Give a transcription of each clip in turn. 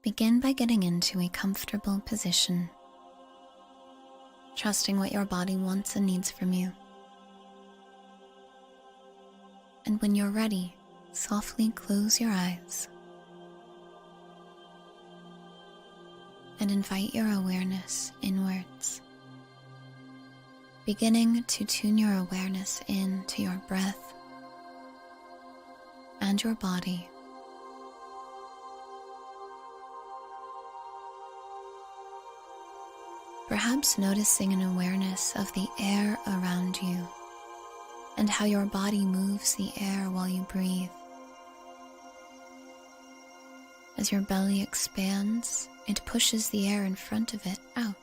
Begin by getting into a comfortable position, trusting what your body wants and needs from you. And when you're ready, softly close your eyes and invite your awareness inwards, beginning to tune your awareness in to your breath and your body. Perhaps noticing an awareness of the air around you and how your body moves the air while you breathe. As your belly expands, it pushes the air in front of it out.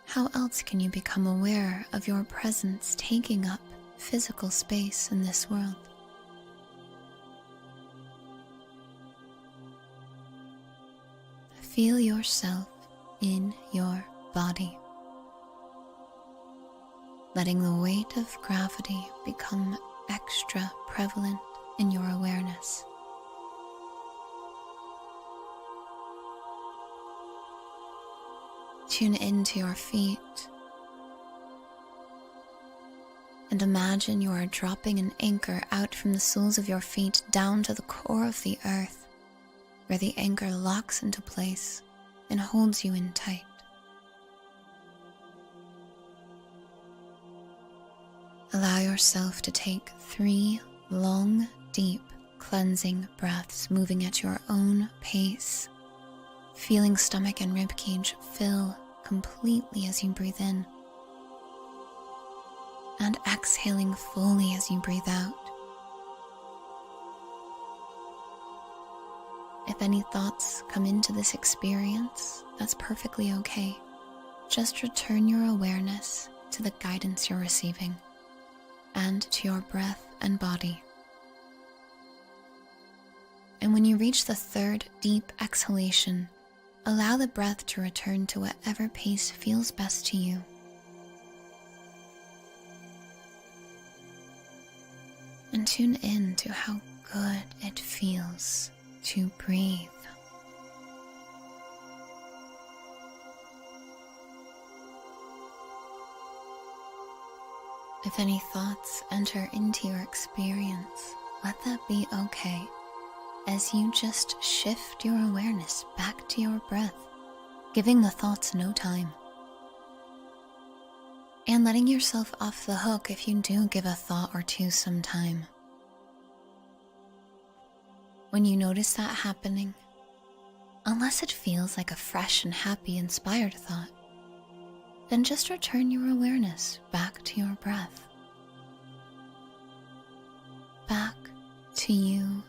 How else can you become aware of your presence taking up physical space in this world? Feel yourself in your body, letting the weight of gravity become extra prevalent in your awareness. Tune into your feet and imagine you are dropping an anchor out from the soles of your feet down to the core of the earth, where the anchor locks into place and holds you in tight. Allow yourself to take 3 long, deep, cleansing breaths, moving at your own pace, feeling stomach and ribcage fill completely as you breathe in, and exhaling fully as you breathe out. If any thoughts come into this experience, that's perfectly okay. Just return your awareness to the guidance you're receiving and to your breath and body. And when you reach the 3rd deep exhalation, allow the breath to return to whatever pace feels best to you. And tune in to how good it feels to breathe. If any thoughts enter into your experience, let that be okay, as you just shift your awareness back to your breath, giving the thoughts no time. And letting yourself off the hook if you do give a thought or two some time. When you notice that happening, unless it feels like a fresh and happy, inspired thought, then just return your awareness back to your breath, back to you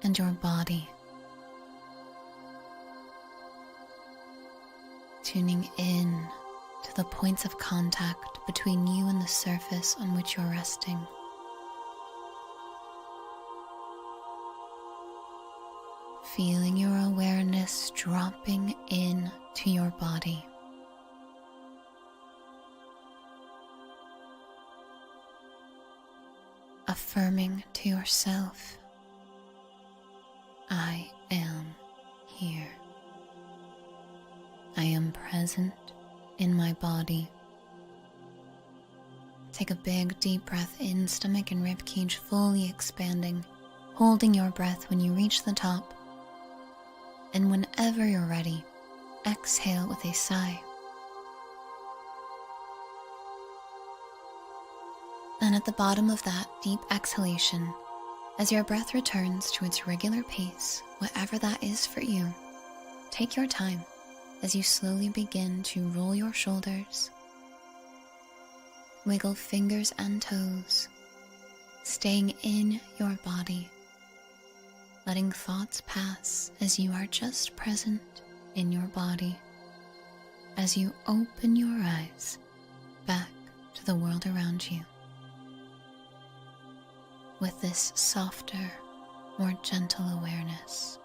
and your body, tuning in to the points of contact between you and the surface on which you're resting. Feeling your awareness dropping in to your body. Affirming to yourself, I am here. I am present in my body. Take a big deep breath in, stomach and ribcage fully expanding, holding your breath when you reach the top. And whenever you're ready, exhale with a sigh. And at the bottom of that deep exhalation, as your breath returns to its regular pace, whatever that is for you, take your time as you slowly begin to roll your shoulders, wiggle fingers and toes, staying in your body, letting thoughts pass as you are just present in your body, as you open your eyes back to the world around you. With this softer, more gentle awareness.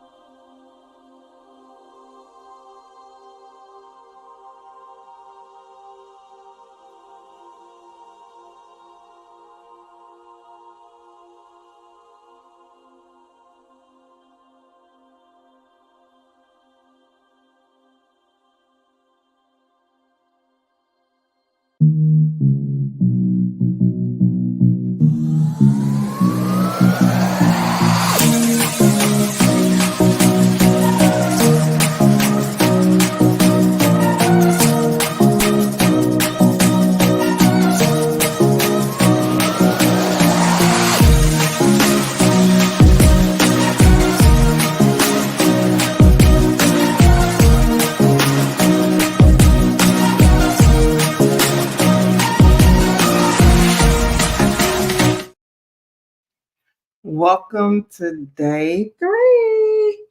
Welcome to day 3.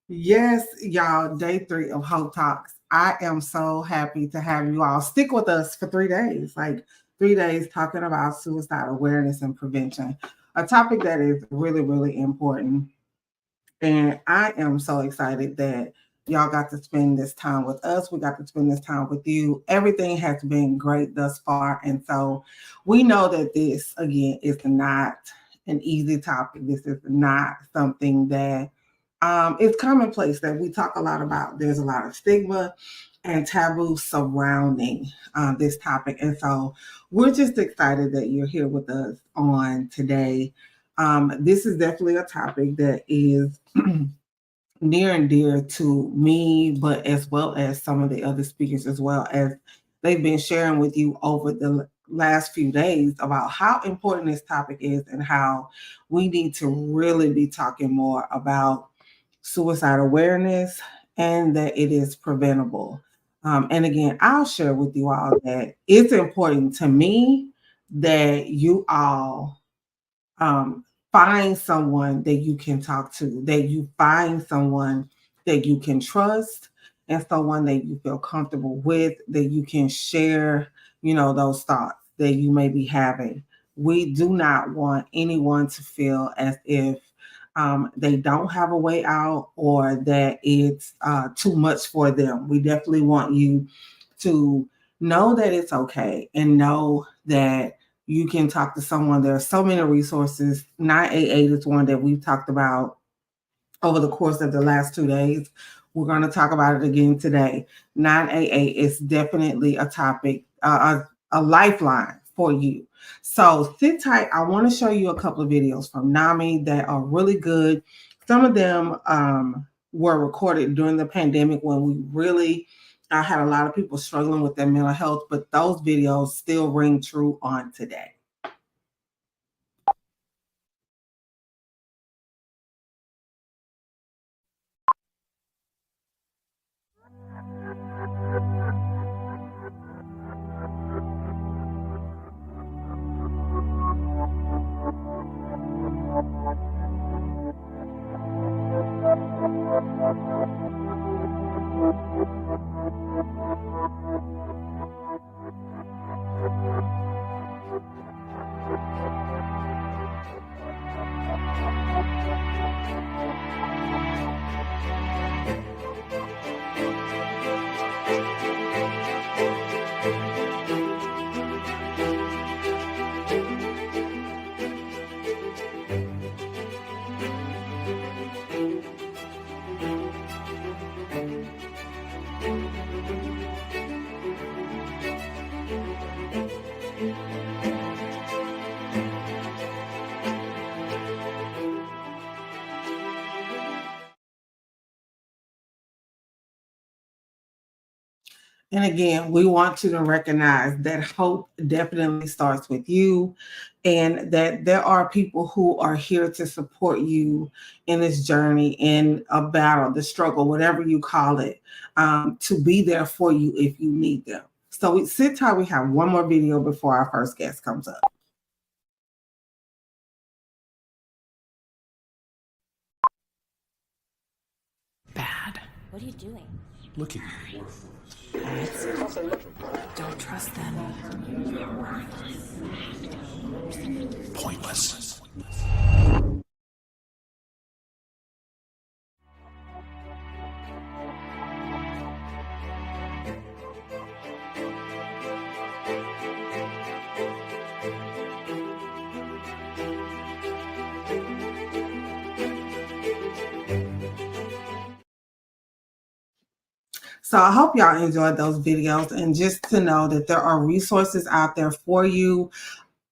Yes, y'all, day 3 of Hope Talks. I am so happy to have you all stick with us for 3 days, like 3 days talking about suicide awareness and prevention, a topic that is really, really important. And I am so excited that y'all got to spend this time with us. We got to spend this time with you. Everything has been great thus far. And so we know that this, again, is not an easy topic. This is not something that is commonplace that we talk a lot about. There's a lot of stigma and taboo surrounding this topic. And so we're just excited that you're here with us on today. This is definitely a topic that is near and dear to me, but as well as some of the other speakers, as well as they've been sharing with you over the last few days about how important this topic is and how we need to really be talking more about suicide awareness and that it is preventable. And again, I'll share with you all that it's important to me that you all um, find someone that you can talk to, that you find someone that you can trust, and someone that you feel comfortable with, that you can share, those thoughts that you may be having. We do not want anyone to feel as if they don't have a way out or that it's too much for them. We definitely want you to know that it's okay and know that you can talk to someone. There are so many resources. 988 is one that we've talked about over the course of the last 2 days. We're going to talk about it again today. 988 is definitely a topic, a lifeline for you. So sit tight. I want to show you a couple of videos from NAMI that are really good. Some of them were recorded during the pandemic when we really had a lot of people struggling with their mental health, but those videos still ring true on today. And again, we want you to recognize that hope definitely starts with you and that there are people who are here to support you in this journey, in a battle, the struggle, whatever you call it, to be there for you if you need them. So we sit tight. We have one more video before our first guest comes up. Bad. What are you doing? Looking at you. Don't trust them. Pointless. So I hope y'all enjoyed those videos, and just to know that there are resources out there for you.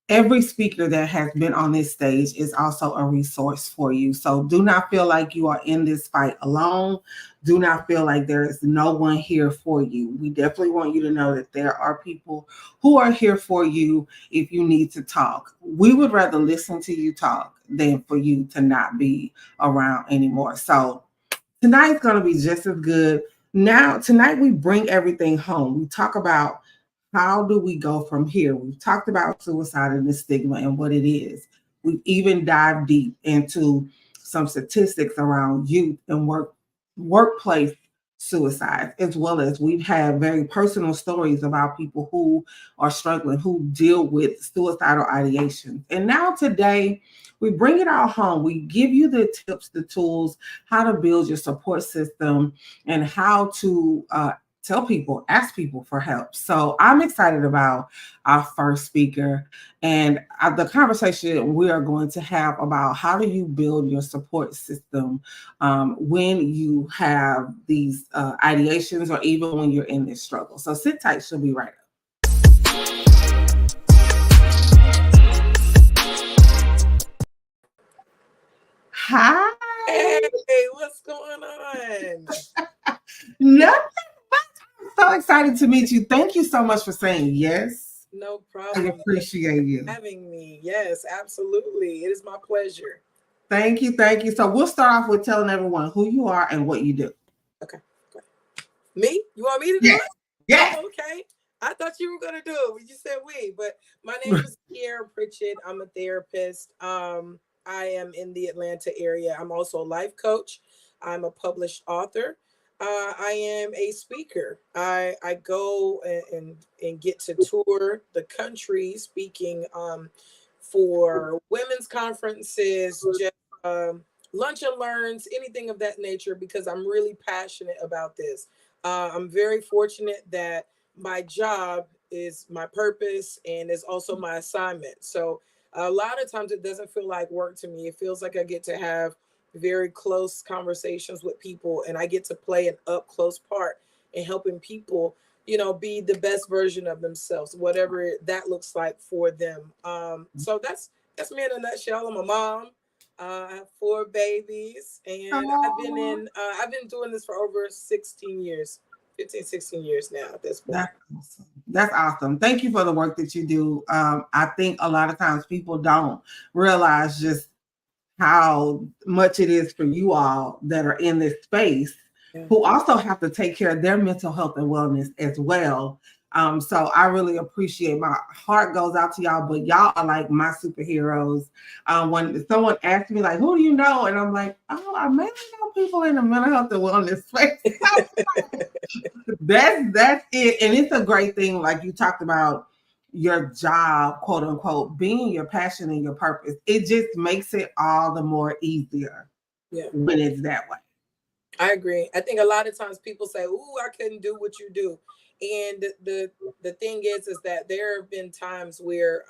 Every speaker that has been on this stage is also a resource for you. So do not feel like you are in this fight alone. Do not feel like there is no one here for you. We definitely want you to know that there are people who are here for you if you need to talk. We would rather listen to you talk than for you to not be around anymore. So tonight's going to be just as good. Now, tonight we bring everything home. We talk about how do we go from here. We've talked about suicide and the stigma and what it is. We even dive deep into some statistics around youth and workplace suicides, as well as we've had very personal stories about people who are struggling, who deal with suicidal ideation. And now today, we bring it all home. We give you the tips, the tools, how to build your support system, and how to tell people, ask people for help. So I'm excited about our first speaker and the conversation we are going to have about how do you build your support system when you have these ideations or even when you're in this struggle. So sit tight, she'll be right up. Hi. Hey, what's going on? Nothing. I'm so excited to meet you. Thank you so much for saying yes. No I problem. appreciate you. Having me. Yes, absolutely. It is my pleasure. Thank you. Thank you. So we'll start off with telling everyone who you are and what you do. Okay. Me? You want me to do Yes. it? Yes. Oh, okay. I thought you were gonna do it when you said we, but my name is Kiera Pritchett. I'm a therapist. I am in the Atlanta area. I'm also a life coach. I'm a published author. I am a speaker. I go and get to tour the country speaking for women's conferences, just lunch and learns, anything of that nature, because I'm really passionate about this. I'm very fortunate that my job is my purpose and is also my assignment. So a lot of times it doesn't feel like work to me. It feels like I get to have very close conversations with people, and I get to play an up close part in helping people, be the best version of themselves, whatever that looks like for them. So that's me in a nutshell. I'm a mom. I have 4 babies, and I've been doing this for over 16 years, 15, 16 years now at this point. That's awesome. That's awesome. Thank you for the work that you do. I think a lot of times people don't realize just how much it is for you all that are in this space who also have to take care of their mental health and wellness as well. So I really appreciate, my heart goes out to y'all, but y'all are like my superheroes. When someone asks me like, who do you know? And I'm like, oh, I mainly know people in the mental health and wellness space. That's it. And it's a great thing. Like you talked about your job, quote unquote, being your passion and your purpose. It just makes it all the more easier when it's that way. I agree. I think a lot of times people say, "Ooh, I couldn't do what you do," and the thing is that there have been times where,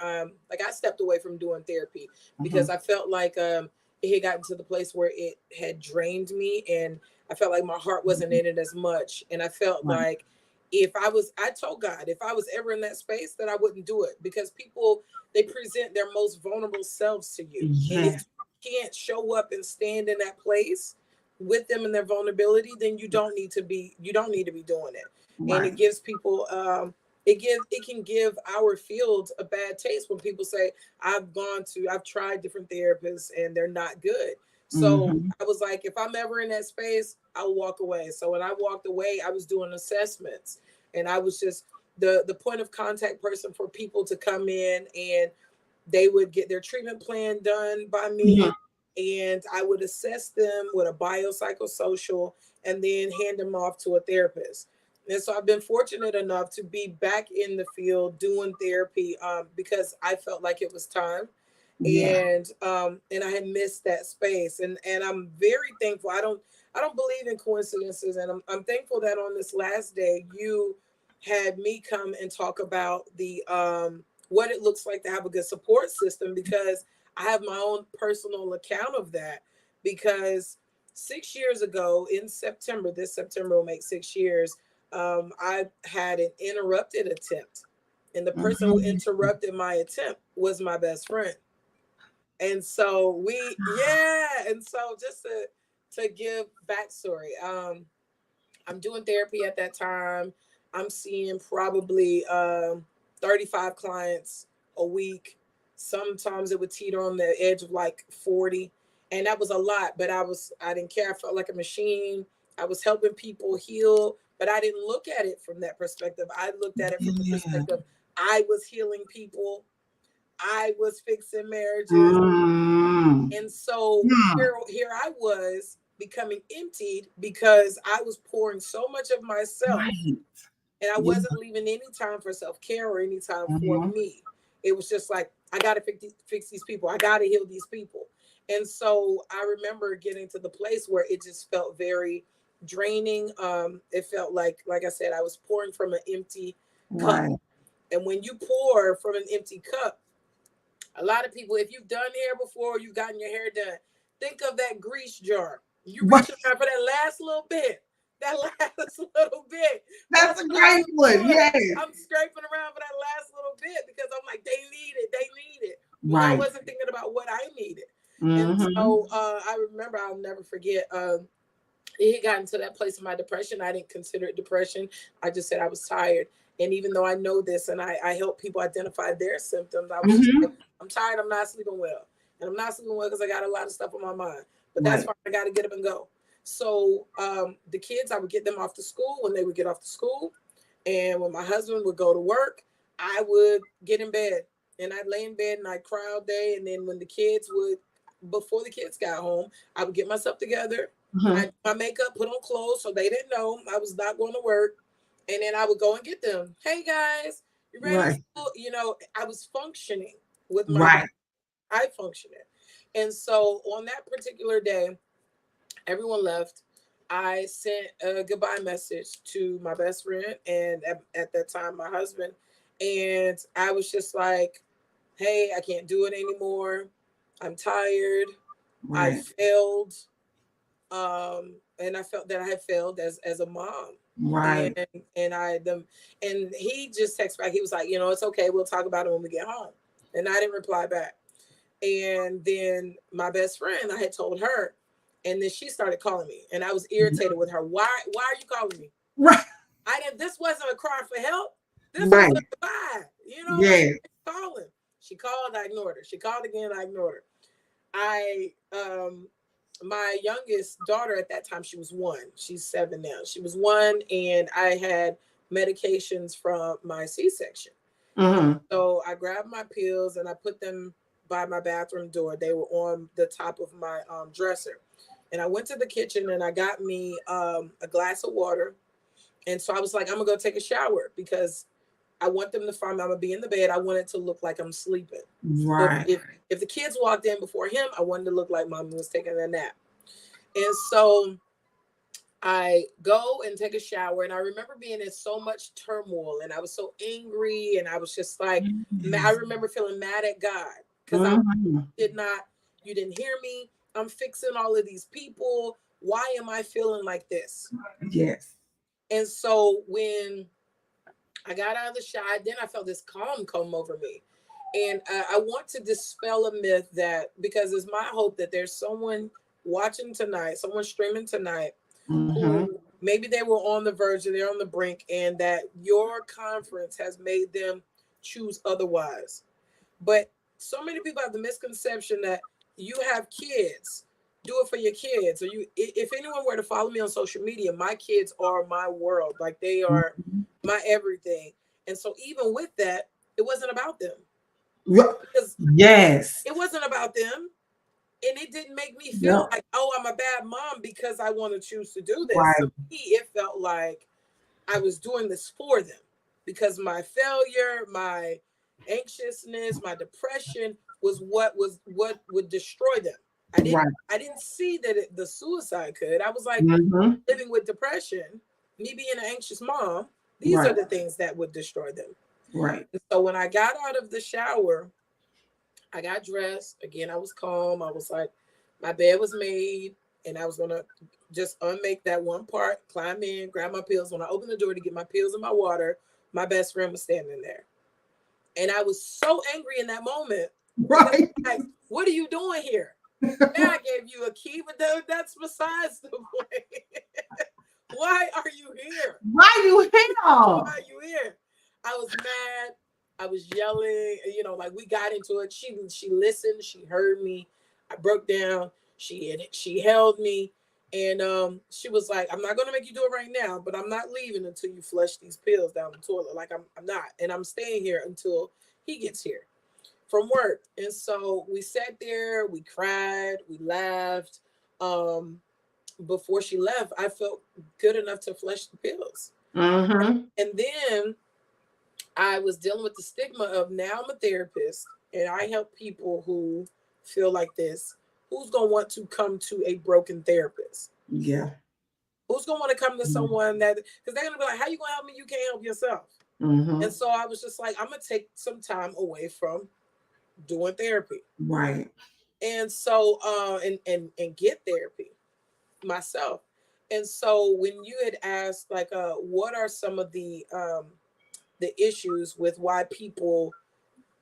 like I stepped away from doing therapy because I felt like it had gotten to the place where it had drained me, and I felt like my heart wasn't in it as much, and I felt like I told God, if I was ever in that space, that I wouldn't do it, because people, they present their most vulnerable selves to you, and if you can't show up and stand in that place with them and their vulnerability, then you don't need to be doing it. And it gives people it can give our field a bad taste when people say, I've tried different therapists and they're not good. So I was like, if I'm ever in that space, I'll walk away. So when I walked away, I was doing assessments, and I was just the point of contact person for people to come in, and they would get their treatment plan done by me. And I would assess them with a biopsychosocial and then hand them off to a therapist. And so I've been fortunate enough to be back in the field doing therapy because I felt like it was time. And I had missed that space. And I'm very thankful. I don't believe in coincidences. And I'm thankful that on this last day, you had me come and talk about the what it looks like to have a good support system, because I have my own personal account of that. Because 6 years ago in September, this September will make 6 years, I had an interrupted attempt. And the person who interrupted my attempt was my best friend. And so and so just to give backstory, I'm doing therapy at that time. I'm seeing probably 35 clients a week. Sometimes it would teeter on the edge of like 40. And that was a lot, but I didn't care. I felt like a machine. I was helping people heal, but I didn't look at it from that perspective. I looked at it from the perspective I was healing people I was fixing marriages. And so here I was becoming emptied because I was pouring so much of myself. Right. And I wasn't leaving any time for self-care or any time for me. It was just like, I got to fix these people. I got to heal these people. And so I remember getting to the place where it just felt very draining. It felt like I said, I was pouring from an empty cup. And when you pour from an empty cup, a lot of people, if you've done hair before, you've gotten your hair done, think of that grease jar. You reach around for that last little bit. That last little bit. That's a great one. Yes. I'm scraping around for that last little bit because I'm like, they need it. They need it. Well, I wasn't thinking about what I needed. And so I remember, I'll never forget, it had gotten to that place in my depression. I didn't consider it depression. I just said I was tired. And even though I know this and I help people identify their symptoms, I was just like, I'm tired. I'm not sleeping well. And I'm not sleeping well because I got a lot of stuff on my mind. But that's fine. I got to get up and go. So the kids, I would get them off to school when they would get off to school. And when my husband would go to work, I would get in bed. And I'd lay in bed and I'd cry all day. And then when before the kids got home, I would get myself together. I'd do my makeup, put on clothes so they didn't know I was not going to work. And then I would go and get them. Hey, guys, you ready? You know, I was functioning with my I functioned. And so on that particular day, everyone left. I sent a goodbye message to my best friend and at that time, my husband. And I was just like, hey, I can't do it anymore. I'm tired. I failed. And I felt that I had failed as a mom. And he just texted back. He was like, you know, it's okay. We'll talk about it when we get home. And I didn't reply back. And then my best friend, I had told her, and then she started calling me, and I was irritated with her. Why are you calling me? This wasn't a cry for help. This was a goodbye. You know, calling. She called, I ignored her. She called again, I ignored her. My youngest daughter at that time, she was 1. She's 7 now. She was 1, and I had medications from my C-section. So I grabbed my pills and I put them by my bathroom door. They were on the top of my dresser. And I went to the kitchen and I got me a glass of water. And so I was like, I'm going to go take a shower because I want them to find me. I'm going to be in the bed. I want it to look like I'm sleeping. If the kids walked in before him, I wanted to look like Mommy was taking a nap. And so I go and take a shower. And I remember being in so much turmoil. And I was so angry. And I was just like, I remember feeling mad at God because you didn't hear me. I'm fixing all of these people. Why am I feeling like this? And so when I got out of the shower, then I felt this calm come over me. And I want to dispel a myth that, because it's my hope that there's someone watching tonight, someone streaming tonight, who maybe they were on the verge or they're on the brink, and that your conference has made them choose otherwise. But so many people have the misconception that you have kids, do it for your kids. Or if anyone were to follow me on social media, my kids are my world. Like, they are my everything. And so even with that, it wasn't about them. It wasn't about them. And it didn't make me feel like, oh, I'm a bad mom because I want to choose to do this. To me, it felt like I was doing this for them because my failure, my anxiousness, my depression was what would destroy them. I didn't see that the suicide could. I was like, living with depression, me being an anxious mom, these are the things that would destroy them. And so when I got out of the shower, I got dressed. Again, I was calm. I was like, my bed was made, and I was going to just unmake that one part, climb in, grab my pills. When I opened the door to get my pills and my water, my best friend was standing there. And I was so angry in that moment. Like, what are you doing here? Yeah, I gave you a key, but that's besides the point. Why are you here? Why are you here? Why are you here? I was mad. I was yelling. You know, like, we got into it. She listened. She heard me. I broke down. She held me, and she was like, "I'm not going to make you do it right now, but I'm not leaving until you flush these pills down the toilet. Like, I'm not, and I'm staying here until he gets here." from work. And so we sat there, we cried, we laughed. Before she left, I felt good enough to flush the pills. Mm-hmm. And then I was dealing with the stigma of, now I'm a therapist and I help people who feel like this. Who's going to want to come to a broken therapist? Yeah. Who's going to want to come to someone that, because they're going to be like, how you going to help me? You can't help yourself. Mm-hmm. And so I was just like, I'm going to take some time away from doing therapy. Right. And so, and get therapy myself. And so when you had asked, like, what are some of the issues with why people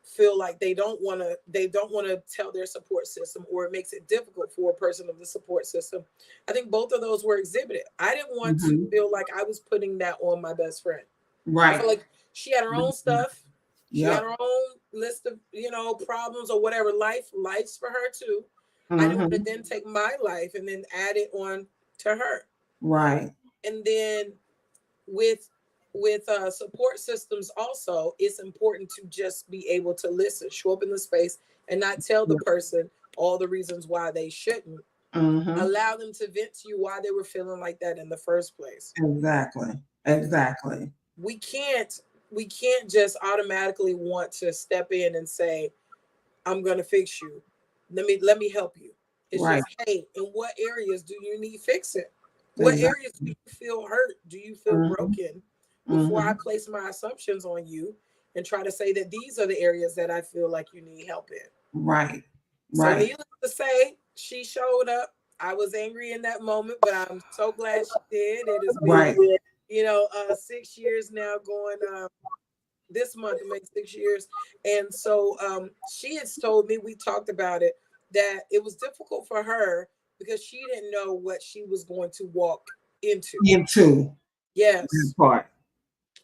feel like they don't want to tell their support system, or it makes it difficult for a person of the support system, I think both of those were exhibited. I didn't want to feel like I was putting that on my best friend. Right. I feel like she had her own stuff. She Yep. had her own list of, problems or whatever. Life's for her too. Mm-hmm. I didn't want to then take my life and then add it on to her. Right. And then with support systems also, it's important to just be able to listen, show up in the space, and not tell the person all the reasons why they shouldn't. Mm-hmm. Allow them to vent to you why they were feeling like that in the first place. Exactly. We can't just automatically want to step in and say, I'm going to fix you. Let me help you. It's right. Just, hey, in what areas do you need fixing? What areas do you feel hurt? Do you feel broken? Before I place my assumptions on you and try to say that these are the areas that I feel like you need help in. Right. So needless to say, she showed up. I was angry in that moment, but I'm so glad she did. It has been, 6 years now going, this month to make 6 years. And so she has told me, we talked about it, that it was difficult for her because she didn't know what she was going to walk into. Yes. That part.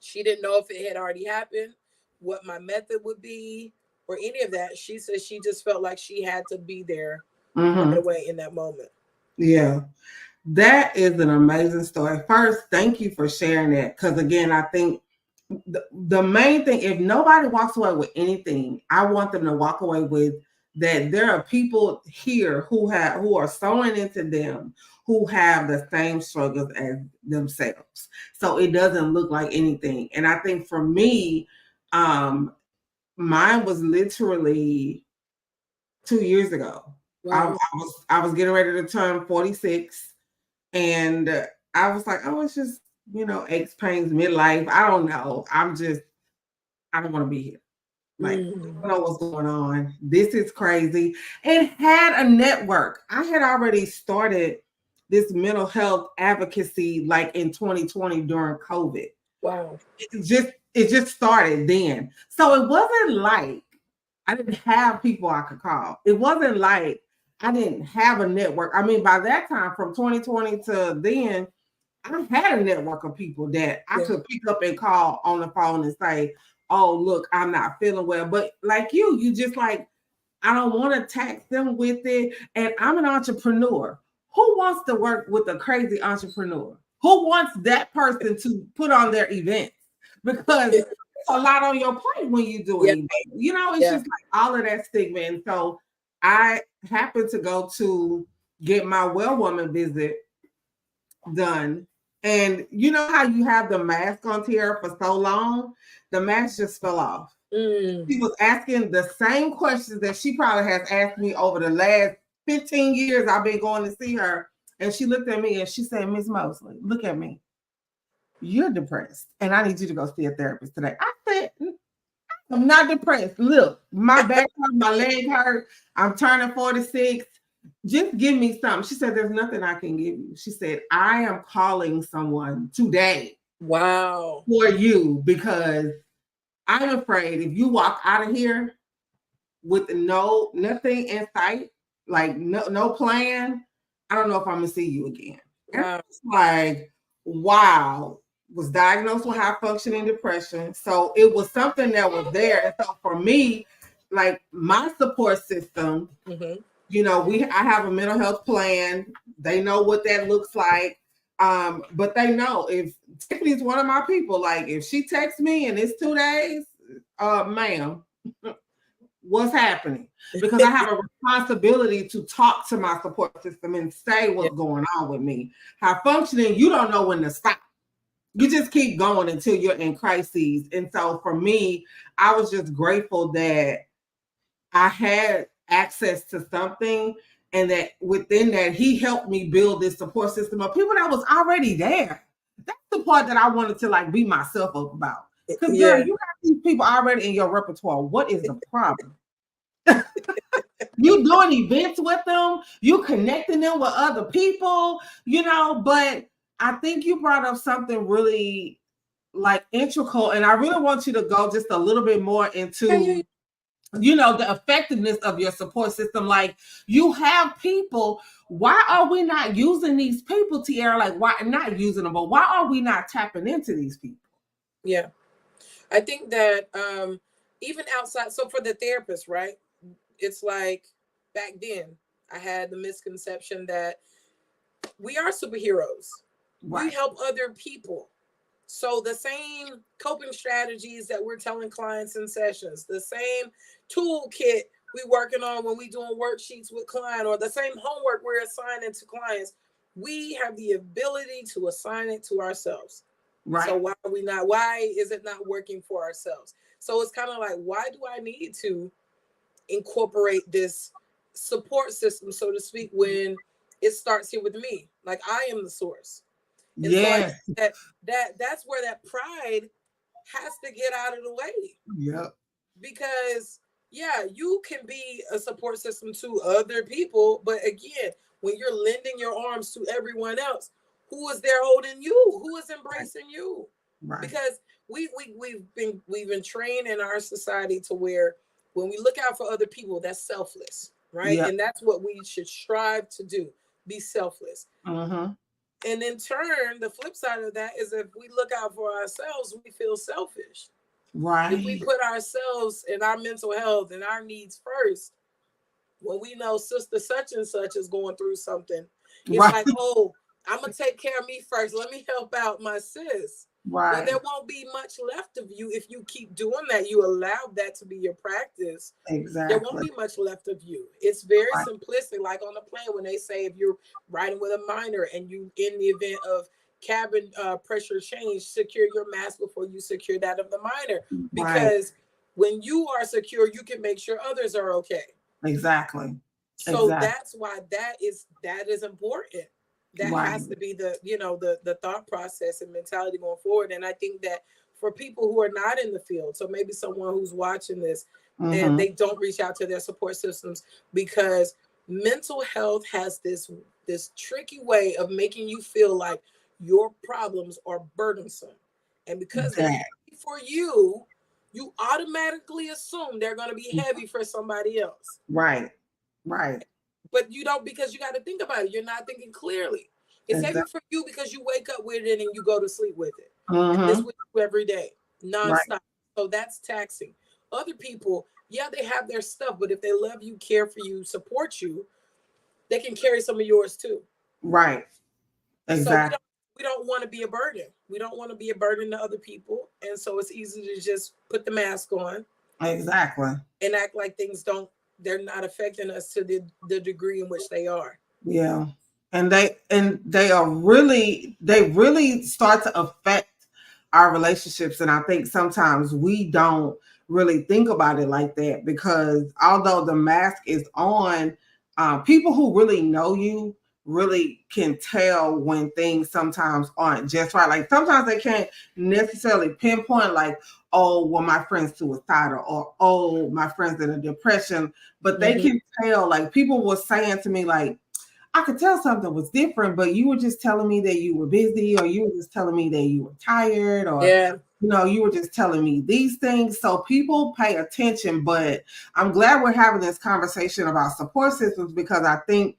She didn't know if it had already happened, what my method would be, or any of that. She said she just felt like she had to be there right away in that moment. Yeah. That is an amazing story. First, thank you for sharing that. Because again, I think the main thing, if nobody walks away with anything, I want them to walk away with that there are people here who are sewing into them, who have the same struggles as themselves. So it doesn't look like anything. And I think for me, mine was literally 2 years ago. Wow. I was getting ready to turn 46, and I was like, oh, it's just, aches, pains, midlife. I don't know. I don't want to be here. Like, I don't know what's going on. This is crazy. And had a network. I had already started this mental health advocacy like in 2020 during COVID. Wow. It just started then. So it wasn't like I didn't have people I could call. It wasn't like I didn't have a network. I mean, by that time, from 2020 to then, I had a network of people that I could pick up and call on the phone and say, oh, look, I'm not feeling well. But like you just like, I don't want to tax them with it. And I'm an entrepreneur. Who wants to work with a crazy entrepreneur? Who wants that person to put on their events? Because it's a lot on your plate when you do an event. It's just like all of that stigma. And so I happened to go to get my well woman visit done. And you know how you have the mask on Tierra for so long? The mask just fell off. She was asking the same questions that she probably has asked me over the last 15 years I've been going to see her. And she looked at me and she said, Miss Mosley, look at me. You're depressed. And I need you to go see a therapist today. I said, I'm not depressed. Look, my back hurt, my leg hurt. I'm turning 46. Just give me something. She said, there's nothing I can give you. She said, I am calling someone today. Wow. For you, because I'm afraid if you walk out of here with nothing in sight, like no plan, I don't know if I'm gonna see you again. Wow. And it's like, wow, was diagnosed with high functioning depression. So it was something that was there. And so for me, like my support system, I have a mental health plan. They know what that looks like. But they know if Tiffany's one of my people, like if she texts me and it's 2 days, ma'am, what's happening, because I have a responsibility to talk to my support system and say what's going on with me. How functioning, you don't know when to stop. You just keep going until you're in crises. And so for me, I was just grateful that I had access to something, and that within that, he helped me build this support system of people that was already there. That's the part that I wanted to like beat myself up about. Because girl, you have these people already in your repertoire. What is the problem? You doing events with them, you connecting them with other people, you know, but I think you brought up something really like integral, and I really want you to go just a little bit more into, you know, the effectiveness of your support system. Like, you have people, why are we not using these people, Tiara? Like, why not using them, but why are we not tapping into these people? Yeah, I think that even outside, so for the therapist, right, it's like back then I had the misconception that we are superheroes. Right. We help other people. So the same coping strategies that we're telling clients in sessions, the same toolkit we working on when we doing worksheets with client, or the same homework we're assigning to clients, we have the ability to assign it to ourselves. Right. So why are we not? Why is it not working for ourselves? So it's kind of like, why do I need to incorporate this support system, so to speak, when it starts here with me? Like, I am the source. And so that's where that pride has to get out of the way. Yep. Because you can be a support system to other people, but again, when you're lending your arms to everyone else, who is there holding you? Who is embracing you? Right. Because we've been trained in our society to where when we look out for other people, that's selfless, right? Yep. And that's what we should strive to do: be selfless. Uh-huh. And in turn, the flip side of that is if we look out for ourselves, we feel selfish. Right. If we put ourselves and our mental health and our needs first, when we know sister such and such is going through something, it's like, oh, I'm going to take care of me first. Let me help out my sis. Right. Well, there won't be much left of you if you keep doing that. You allow that to be your practice. Exactly. There won't be much left of you. It's very simplistic, like on the plane when they say if you're riding with a minor and you, in the event of cabin pressure change, secure your mask before you secure that of the minor. Because when you are secure, you can make sure others are okay. Exactly. So that's why that is important. That has to be the thought process and mentality going forward. And I think that for people who are not in the field, so maybe someone who's watching this and they don't reach out to their support systems, because mental health has this tricky way of making you feel like your problems are burdensome. And because they're heavy for you, you automatically assume they're going to be heavy for somebody else. Right. But you don't, because you got to think about it. You're not thinking clearly. It's heavy for you because you wake up with it and you go to sleep with it. And this with you every day, nonstop. Right. So that's taxing. Other people, they have their stuff, but if they love you, care for you, support you, they can carry some of yours too. Right. Exactly. So we don't want to be a burden. We don't want to be a burden to other people. And so it's easy to just put the mask on. Exactly. And act like they're not affecting us to the degree in which they are. Yeah. And they really start to affect our relationships. And I think sometimes we don't really think about it like that, because although the mask is on, people who really know you really can tell when things sometimes aren't just right. Like sometimes they can't necessarily pinpoint like, oh, well, my friend's suicidal, or oh, my friend's in a depression, but they can tell. Like people were saying to me, like, I could tell something was different, but you were just telling me that you were busy, or you were just telling me that you were tired, or you were just telling me these things. So people pay attention, but I'm glad we're having this conversation about support systems, because I think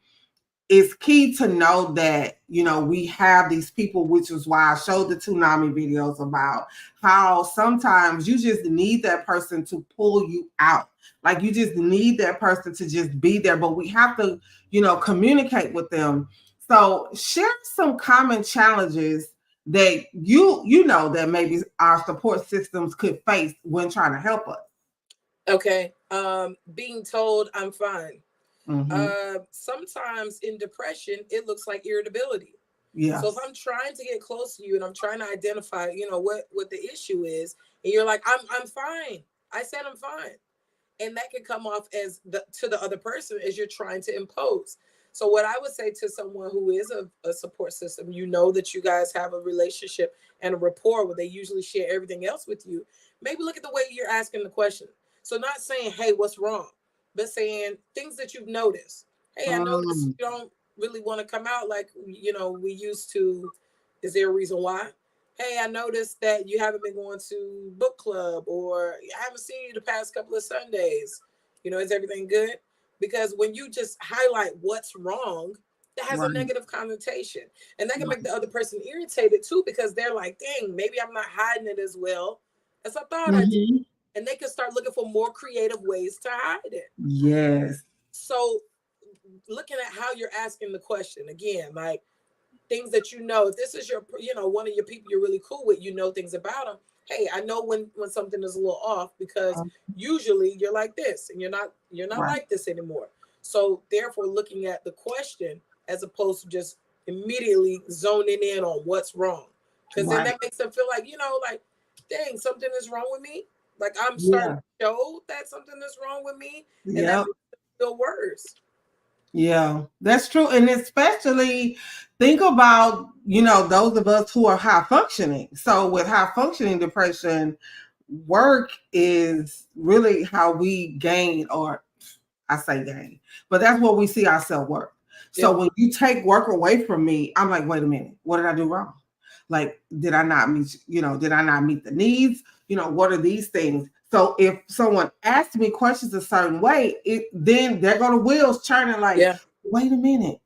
it's key to know that, we have these people, which is why I showed the Toonami videos about how sometimes you just need that person to pull you out. Like you just need that person to just be there, but we have to, communicate with them. So share some common challenges that you know that maybe our support systems could face when trying to help us. Okay. Being told I'm fine. Mm-hmm. Sometimes in depression, it looks like irritability. So if Yes. I'm trying to get close to you and I'm trying to identify, what the issue is, and you're like, I'm fine. I said I'm fine. And that can come off as to the other person as you're trying to impose. So what I would say to someone who is a support system, that you guys have a relationship and a rapport where they usually share everything else with you. Maybe look at the way you're asking the question. So not saying, hey, what's wrong? But saying things that you've noticed. Hey, I noticed Mm, you don't really want to come out like, we used to. Is there a reason why? Hey, I noticed that you haven't been going to book club, or I haven't seen you the past couple of Sundays. Is everything good? Because when you just highlight what's wrong, that has a right. negative connotation. And that can Right. make the other person irritated too, because they're like, dang, maybe I'm not hiding it as well as I thought I did. Mm-hmm. And they can start looking for more creative ways to hide it. Yes. So looking at how you're asking the question again, like things that if this is your one of your people you're really cool with, things about them. Hey, I know when something is a little off, because usually you're like this and you're not Right. like this anymore. So therefore looking at the question as opposed to just immediately zoning in on what's wrong, because then Right. that makes them feel like like, dang, something is wrong with me. Like I'm starting Yeah. to show that something is wrong with me, and that Yep. makes them feel worse. Yeah, that's true. And especially think about, those of us who are high functioning. So with high functioning depression, work is really how we gain, or I say gain, but that's where we see our self-worth. So Yeah. when you take work away from me, I'm like, wait a minute, what did I do wrong? Like, did I not meet the needs? What are these things? So if someone asks me questions a certain way, then they're going to wheels turning like, Yeah. wait a minute,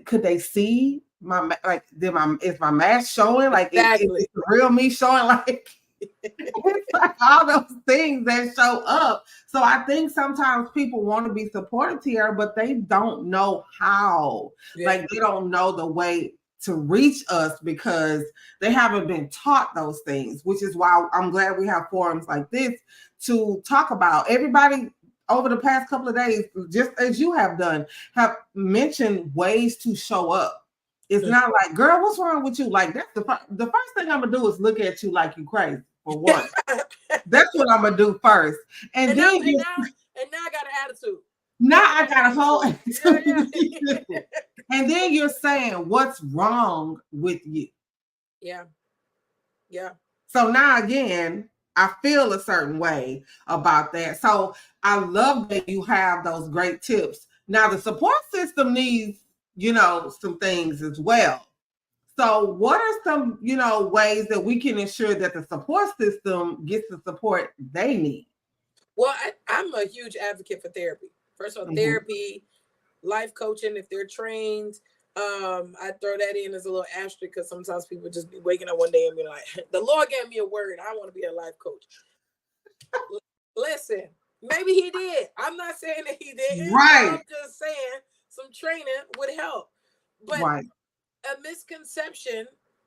could they see is my mask showing? Like, is Exactly. the real me showing? Like, it's like all those things that show up. So I think sometimes people want to be supported here, but they don't know how. Yeah. Like they don't know the way to reach us because they haven't been taught those things, which is why I'm glad we have forums like this to talk about. Everybody over the past couple of days, just as you have done, have mentioned ways to show up. It's not like, girl, what's wrong with you? Like that's the first thing I'm gonna do is look at you like you crazy for one. That's what I'm gonna do first, and And now, then I got an attitude. now I got a whole Yeah, yeah. attitude. And then you're saying what's wrong with you. Yeah. Yeah. So now again, I feel a certain way about that. So I love that you have those great tips. Now the support system needs, some things as well. So what are some, ways that we can ensure that the support system gets the support they need? Well, I'm a huge advocate for therapy. First of all, Mhm. therapy, life coaching, if they're trained. I throw that in as a little asterisk because sometimes people just be waking up one day and be like, the Lord gave me a word. I want to be a life coach. Listen, maybe he did. I'm not saying that he didn't. Right. I'm just saying some training would help. But Right. a misconception,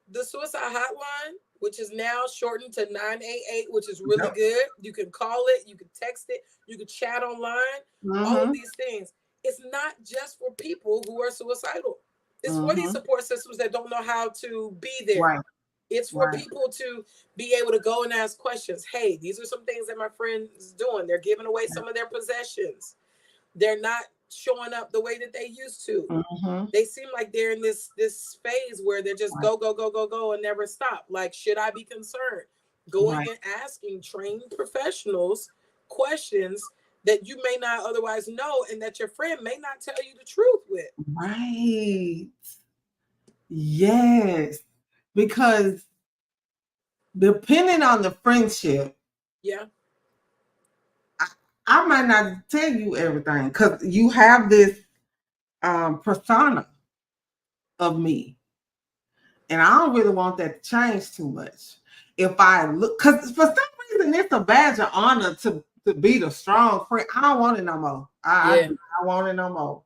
the suicide hotline, which is now shortened to 988, which is really Yep. good. You can call it, you can text it, you can chat online, all of Mhm. these things. It's not just for people who are suicidal. It's for these Mhm. support systems that don't know how to be there. Right. It's for Right. people to be able to go and ask questions. Hey, these are some things that my friend is doing. They're giving away some of their possessions. They're not showing up the way that they used to. Mhm. They seem like they're in this phase where they're just Right. go go go go go and never stop. Like, should I be concerned? Going Right. and asking trained professionals questions that you may not otherwise know and that your friend may not tell you the truth with. Right. Yes. Because depending on the friendship, Yeah. I might not tell you everything because you have this persona of me. And I don't really want that to change too much. If I look, because for some reason it's a badge of honor to be the strong friend. I don't want it no more. I Yeah. do not want it no more.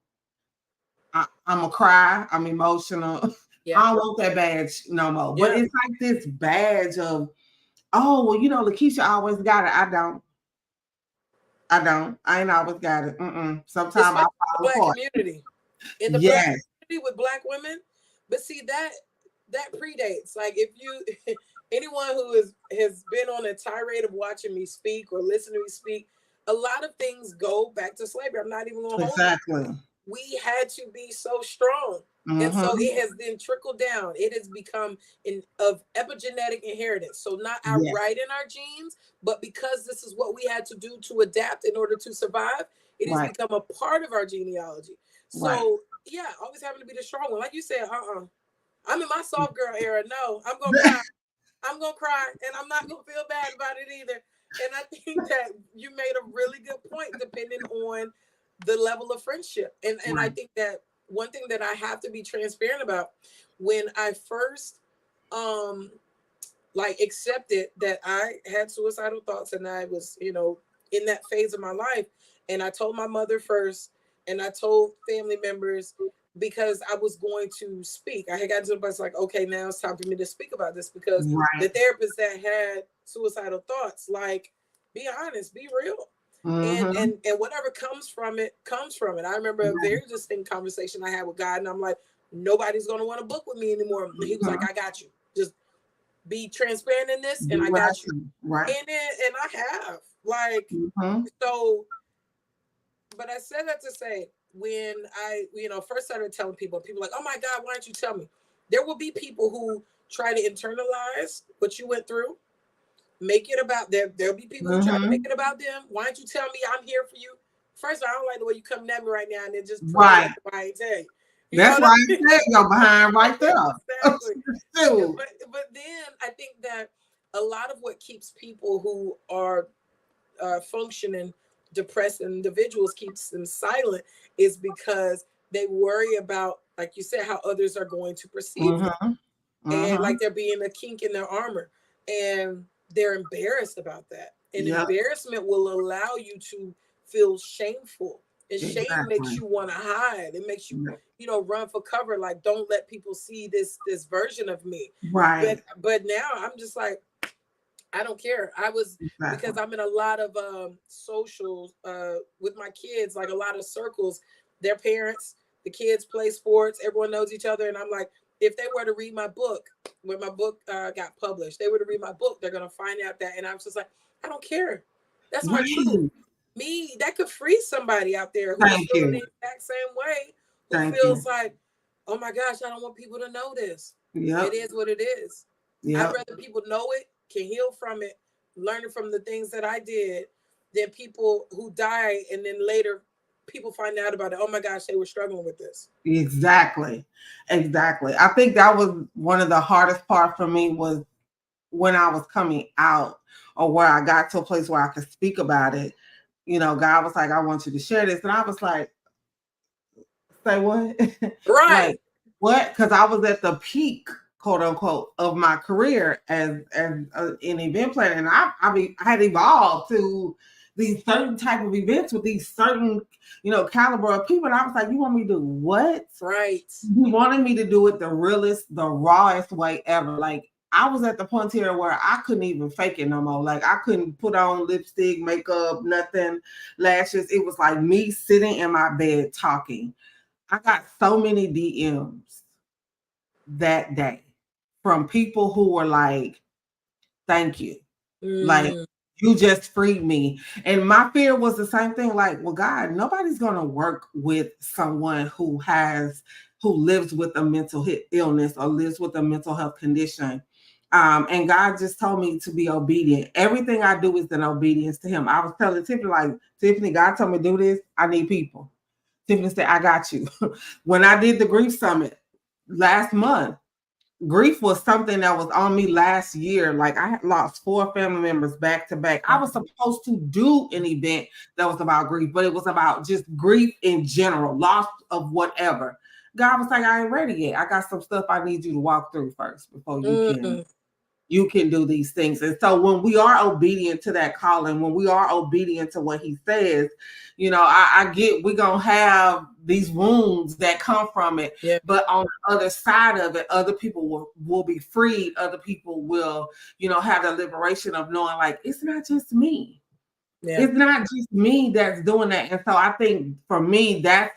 I'm a cry. I'm emotional. Yeah. I don't want that badge no more. But Yeah. it's like this badge of, oh, well, Lakeisha always got it. I don't. I don't. I ain't always got it. Sometimes I Especially the fall Black apart. community. In the Black Yes. community with Black women. But see, that predates. Like, if you anyone who has been on a tirade of watching me speak or listening to me speak, a lot of things go back to slavery. I'm not even gonna hold you. Exactly. We had to be so strong. And so it has then trickled down. It has become of epigenetic inheritance. So not Yes. outright in our genes, but because this is what we had to do to adapt in order to survive, it has Right. become a part of our genealogy. So Right. yeah, always having to be the strong one. Like you said, I'm in my soft girl era. No, I'm gonna cry. I'm gonna cry, and I'm not gonna feel bad about it either. And I think that you made a really good point, depending on the level of friendship. And I Right. think that one thing that I have to be transparent about, when I first like accepted that I had suicidal thoughts and I was, in that phase of my life, and I told my mother first, and I told family members, because I was going to speak. I had gotten to the place like, okay, now it's time for me to speak about this, because the Right. therapist that had suicidal thoughts, like, be honest, be real. And whatever comes from it comes from it. I remember a very distinct conversation I had with God, and I'm like, nobody's gonna want to book with me anymore. He was like, I got you. Just be transparent in this, and I got you. Right. And I have, like, so. But I said that to say, when I, first started telling people like, oh my God, why don't you tell me? There will be people who try to internalize what you went through, make it about them. There'll be people who try to make it about them. Why don't you tell me I'm here for you? First, I don't like the way you coming at me right now, and then just Right. why I ain't tell you. That's why I said you're behind right there. Exactly. But then I think that a lot of what keeps people who are functioning depressed individuals, keeps them silent, is because they worry about, like you said, how others are going to perceive them, and like there being a kink in their armor, and they're embarrassed about that. And embarrassment will allow you to feel shameful, and shame makes you want to hide. It makes you run for cover, like, don't let people see this version of me. Right. But now I'm just like, I don't care. I was, because I'm in a lot of socials with my kids, like a lot of circles, their parents, the kids play sports, everyone knows each other. And I'm like, if they were to read my book, when my book got published, they were to read my book, they're going to find out that. And I'm just like, I don't care. That's my truth. Me, that could free somebody out there who's feeling the exact same way, who feels like, oh my gosh, I don't want people to know this. It is what it is. I'd rather people know it, can heal from it, learning from the things that I did, than people who die and then later people find out about it. Oh my gosh, they were struggling with this. Exactly. I think that was one of the hardest parts for me, was when I was coming out, or where I got to a place where I could speak about it. God was like, I want you to share this. And I was like, say what? Right. Like, what? Because I was at the peak, quote unquote, of my career as an event planner, and I had evolved to these certain type of events with these certain caliber of people. And I was like, you want me to do what? Right. You wanted me to do it the realest, the rawest way ever. Like, I was at the point here where I couldn't even fake it no more. Like, I couldn't put on lipstick, makeup, nothing, lashes. It was like me sitting in my bed talking. I got so many DMs that day from people who were like, thank you. Like, you just freed me. And my fear was the same thing. Like, well, God, nobody's going to work with someone who lives with a mental illness or lives with a mental health condition. And God just told me to be obedient. Everything I do is in obedience to him. I was telling Tiffany, like, Tiffany, God told me to do this. I need people. Tiffany said, I got you. When I did the grief summit last month, grief was something that was on me last year. Like, I had lost 4 family members back to back. I was supposed to do an event that was about grief, but it was about just grief in general, loss of whatever. God was like, I ain't ready yet. I got some stuff I need you to walk through first before you can do these things. And so when we are obedient to that calling, when we are obedient to what he says, I get we're going to have these wounds that come from it. Yeah. But on the other side of it, other people will be freed. Other people will, have the liberation of knowing, like, it's not just me. It's not just me that's doing that. And so I think for me, that's,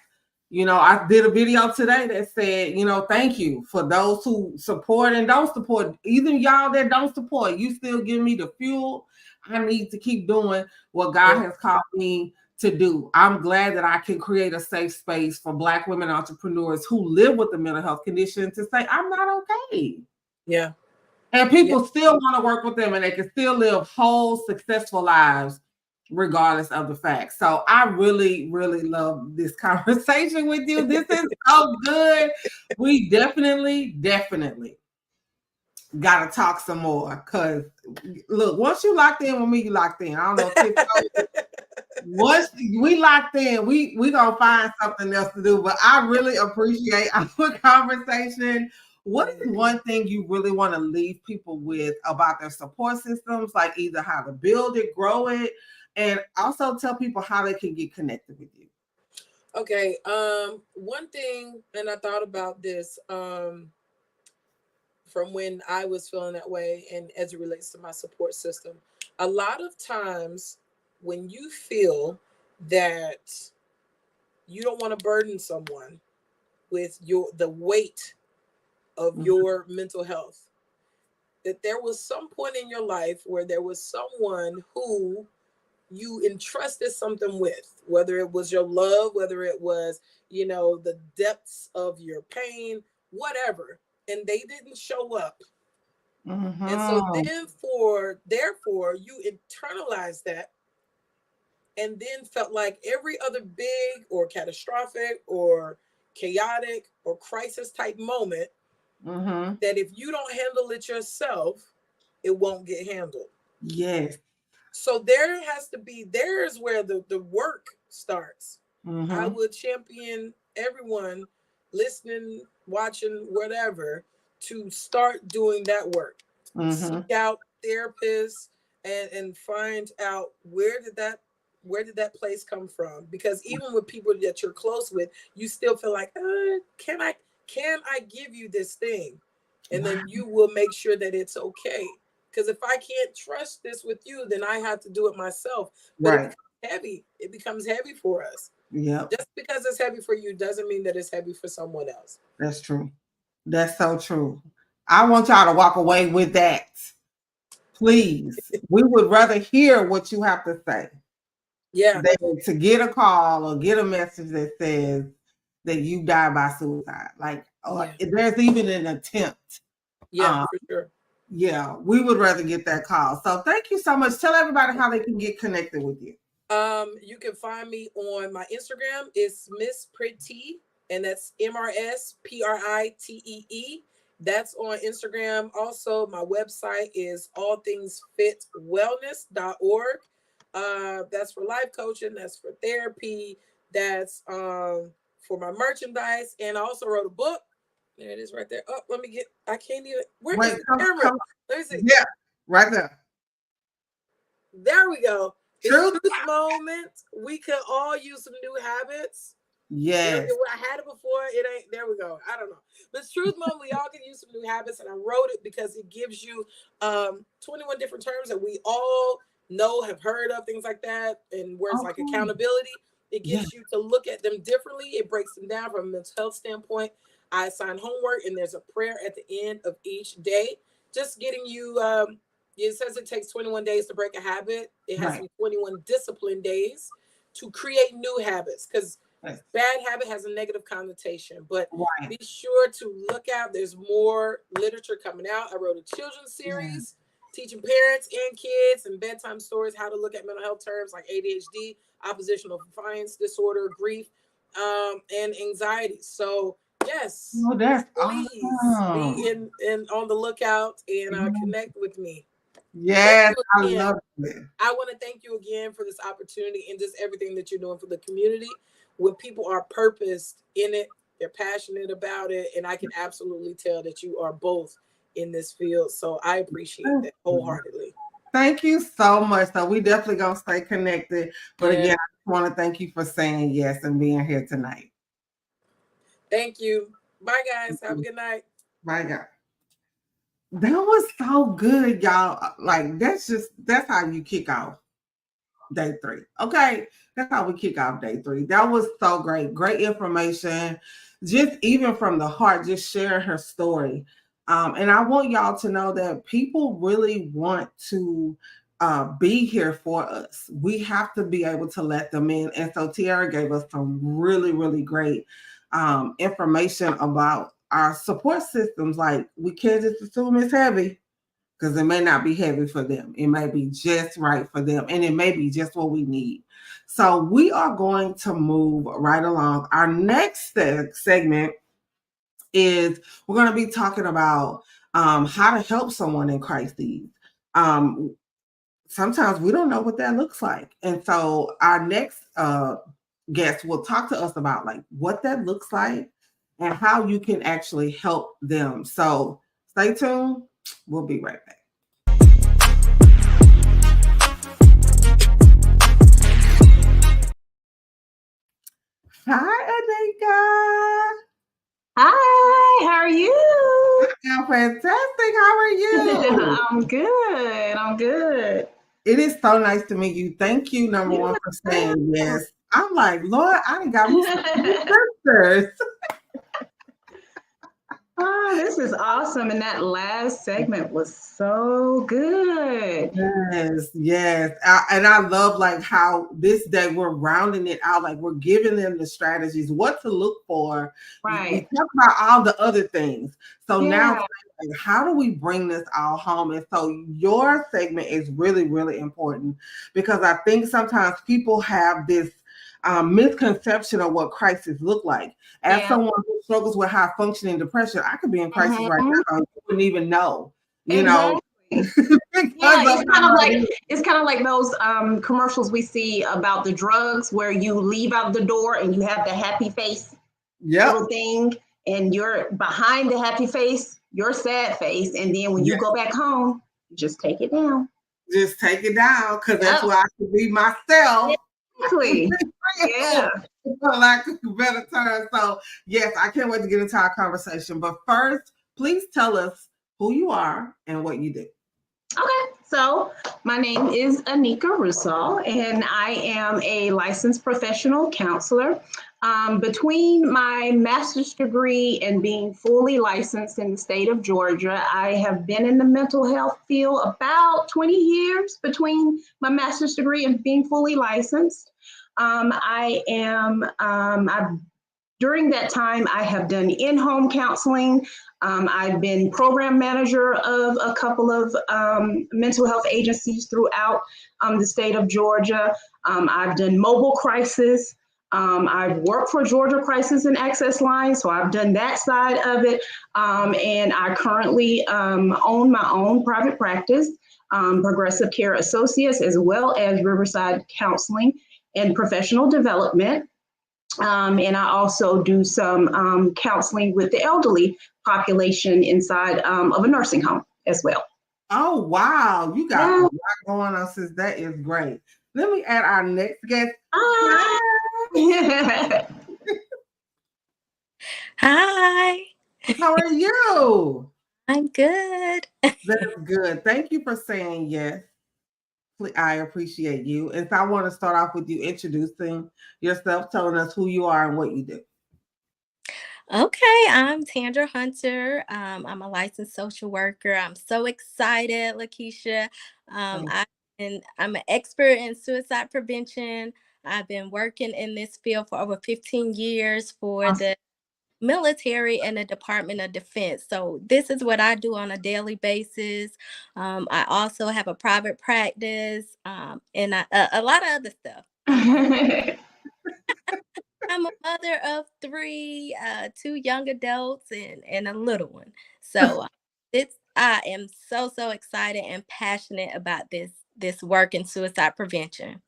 I did a video today that said, thank you for those who support and don't support. Even y'all that don't support, you still give me the fuel I need to keep doing what God has called me to do. I'm glad that I can create a safe space for Black women entrepreneurs who live with a mental health condition to say, I'm not okay. Yeah. And people still want to work with them and they can still live whole, successful lives regardless of the facts. So I really, really love this conversation with you. This is so good. We definitely got to talk some more because, look, once you locked in with me, you locked in. I don't know if once we locked in, we gonna find something else to do. But I really appreciate our conversation. What is one thing you really want to leave people with about their support systems, like either how to build it, grow it, and also tell people how they can get connected with you? Okay. One thing, and I thought about this from when I was feeling that way, and as it relates to my support system, a lot of times when you feel that you don't want to burden someone with the weight of your mental health, that there was some point in your life where there was someone who you entrusted something with, whether it was your love, whether it was, the depths of your pain, whatever, and they didn't show up. And so therefore you internalized that and then felt like every other big or catastrophic or chaotic or crisis type moment, that if you don't handle it yourself, it won't get handled. Yes. So there's where the work starts. I would champion everyone listening, watching, whatever, to start doing that work. Seek out therapists and find out where did that place come from? Because even with people that you're close with, you still feel like, can I give you this thing? And then you will make sure that it's okay. Because if I can't trust this with you, then I have to do it myself. But it becomes heavy for us. Yeah. Just because it's heavy for you doesn't mean that it's heavy for someone else. That's true. That's so true. I want y'all to walk away with that. Please. We would rather hear what you have to say. Yeah. Than to get a call or get a message that says that you died by suicide. Like, there's even an attempt. Yeah, for sure. Yeah, we would rather get that call. So thank you so much. Tell everybody how they can get connected with you. You can find me on my Instagram. It's Miss Pretty, and that's MRSPRITEE. That's on Instagram. Also, my website is allthingsfitwellness.org. That's for life coaching. That's for therapy. That's for my merchandise. And I also wrote a book. There it is right there. Oh, I can't even. Where's the camera? Let me see. Yeah, right there. There we go. Truth moment. We could all use some new habits. Yes. I had it before. It ain't. There we go. I don't know. But truth moment, we all can use some new habits. And I wrote it because it gives you 21 different terms that we all know, have heard of, things like that. And words like accountability. It gets you to look at them differently. It breaks them down from a mental health standpoint. I assign homework and there's a prayer at the end of each day. Just getting you, it says it takes 21 days to break a habit. It has to be 21 disciplined days to create new habits, because bad habit has a negative connotation. But be sure to look out. There's more literature coming out. I wrote a children's series teaching parents and kids and bedtime stories how to look at mental health terms like ADHD, oppositional defiance disorder, grief, and anxiety. So yes, please be in on the lookout and connect with me. Yes, I love it. I want to thank you again for this opportunity and just everything that you're doing for the community. When people are purposed in it, they're passionate about it, and I can absolutely tell that you are both in this field. So I appreciate that wholeheartedly. Thank you so much. So we definitely gonna stay connected. But again, I want to thank you for saying yes and being here tonight. Thank you. Bye, guys. Have a good night. Bye, guys. That was so good, y'all. Like, that's how you kick off. day 3. Okay, that's how we kick off day 3. That was so great. Great information. Just even from the heart, just sharing her story. And I want y'all to know that people really want to be here for us. We have to be able to let them in. And so Tiara gave us some really, really great information about our support systems. Like, we can't just assume it's heavy, because it may not be heavy for them. It may be just right for them, and it may be just what we need. So we are going to move right along. Our next segment is we're going to be talking about how to help someone in crises. Sometimes we don't know what that looks like. And so our next guest will talk to us about like what that looks like and how you can actually help them. So stay tuned. We'll be right back. Hi, Anika. Hi, how are you? I'm fantastic. How are you? I'm good. It is so nice to meet you. Thank you, number one, for saying yes. I'm like, Lord, I done got me some sisters. Oh, this is awesome. And that last segment was so good. Yes. And I love like how this day we're rounding it out. Like, we're giving them the strategies, what to look for. Right. We talk about all the other things. So now, Yeah. like, how do we bring this all home? And so your segment is really, really important, because I think sometimes people have this misconception of what crisis look like. As someone who struggles with high functioning depression, I could be in crisis right now. You wouldn't even know, you know. Yeah, it's kind of like those commercials we see about the drugs where you leave out the door and you have the happy face little thing, and you're behind the happy face, your sad face, and then when you go back home, you just take it down. Just take it down, because that's where I can be myself. Exactly. Yeah. For lack of a better term. So yes, I can't wait to get into our conversation. But first, please tell us who you are and what you do. Okay, so my name is Anika Russell, and I am a licensed professional counselor. Between my master's degree and being fully licensed in the state of Georgia, I have been in the mental health field about 20 years between my master's degree and being fully licensed. During that time, I have done in-home counseling. I've been program manager of a couple of mental health agencies throughout the state of Georgia. I've done mobile crisis. I've worked for Georgia Crisis and Access Line, so I've done that side of it. And I currently own my own private practice, Progressive Care Associates, as well as Riverside Counseling and Professional Development. And I also do some counseling with the elderly population inside of a nursing home as well. Oh, wow. You got a lot going on, sis. That is great. Let me add our next guest. Hi. Hi. How are you? I'm good. That's good. Thank you for saying yes. I appreciate you. And so I want to start off with you introducing yourself, telling us who you are and what you do. Okay, I'm Tandra Hunter. I'm a licensed social worker. I'm so excited, Lakeisha. I'm an expert in suicide prevention. I've been working in this field for over 15 years for the military and the Department of Defense. So this is what I do on a daily basis. I also have a private practice and a lot of other stuff. I'm a mother of 3, 2 young adults and a little one. So I am so excited and passionate about this work in suicide prevention.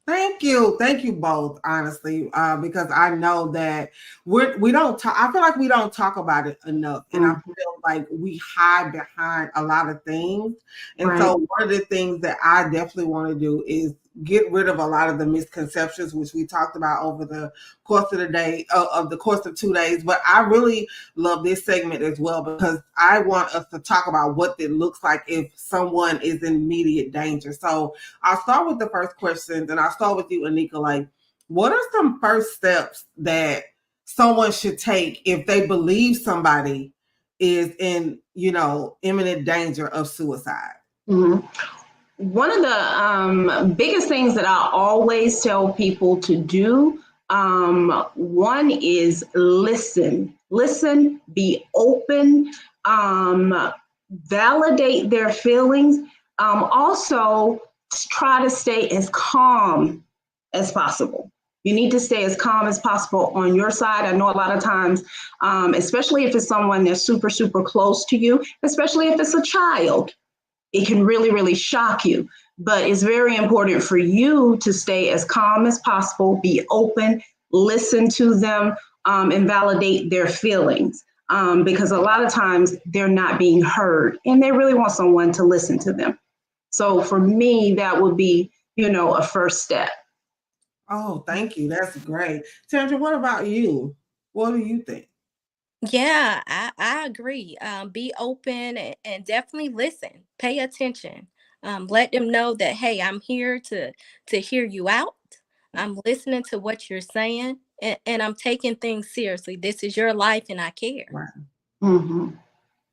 Thank you both, honestly, because I know that we don't talk. I feel like we don't talk about it enough, and I feel like we hide behind a lot of things. And Right. so one of the things that I definitely want to do is get rid of a lot of the misconceptions, which we talked about over the course of the day, of the course of 2 days. But I really love this segment as well, because I want us to talk about what it looks like if someone is in immediate danger. So I'll start with the first question, and I'll start with you, Anika. Like, what are some first steps that someone should take if they believe somebody is in, imminent danger of suicide? Mhm. One of the biggest things that I always tell people to do, one is listen, be open, validate their feelings. Also, try to stay as calm as possible. You need to stay as calm as possible on your side. I know a lot of times, especially if it's someone that's super, super close to you, especially if it's a child, it can really, really shock you. But it's very important for you to stay as calm as possible, be open, listen to them, and validate their feelings. Because a lot of times they're not being heard and they really want someone to listen to them. So for me, that would be, a first step. Oh, thank you. That's great. Tandra, what about you? What do you think? Yeah, I agree. Be open and definitely listen. Pay attention. Let them know that, hey, I'm here to hear you out. I'm listening to what you're saying, and I'm taking things seriously. This is your life, and I care. Right. Mm-hmm.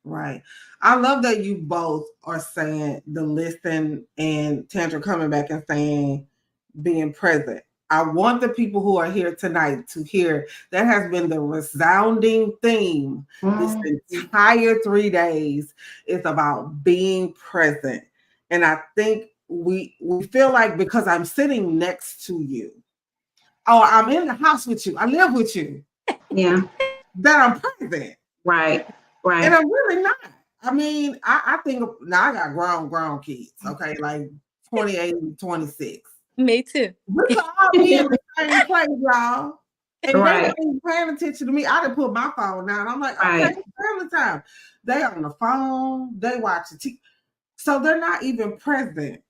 Right. I love that you both are saying the listen, and Tandra coming back and saying being present. I want the people who are here tonight to hear that has been the resounding theme this entire 3 days. It's about being present. And I think we feel like because I'm sitting next to you, or I'm in the house with you, I live with you, Yeah. that I'm present. Right. And I'm really not. I mean, I think now I got grown kids, okay, like 28 and 26. Me too. We could all be in the same place, y'all. And they Right. weren't even paying attention to me. I didn't put my phone down. I'm like, okay, Right. family time. They on the phone, they watching TV. So they're not even present.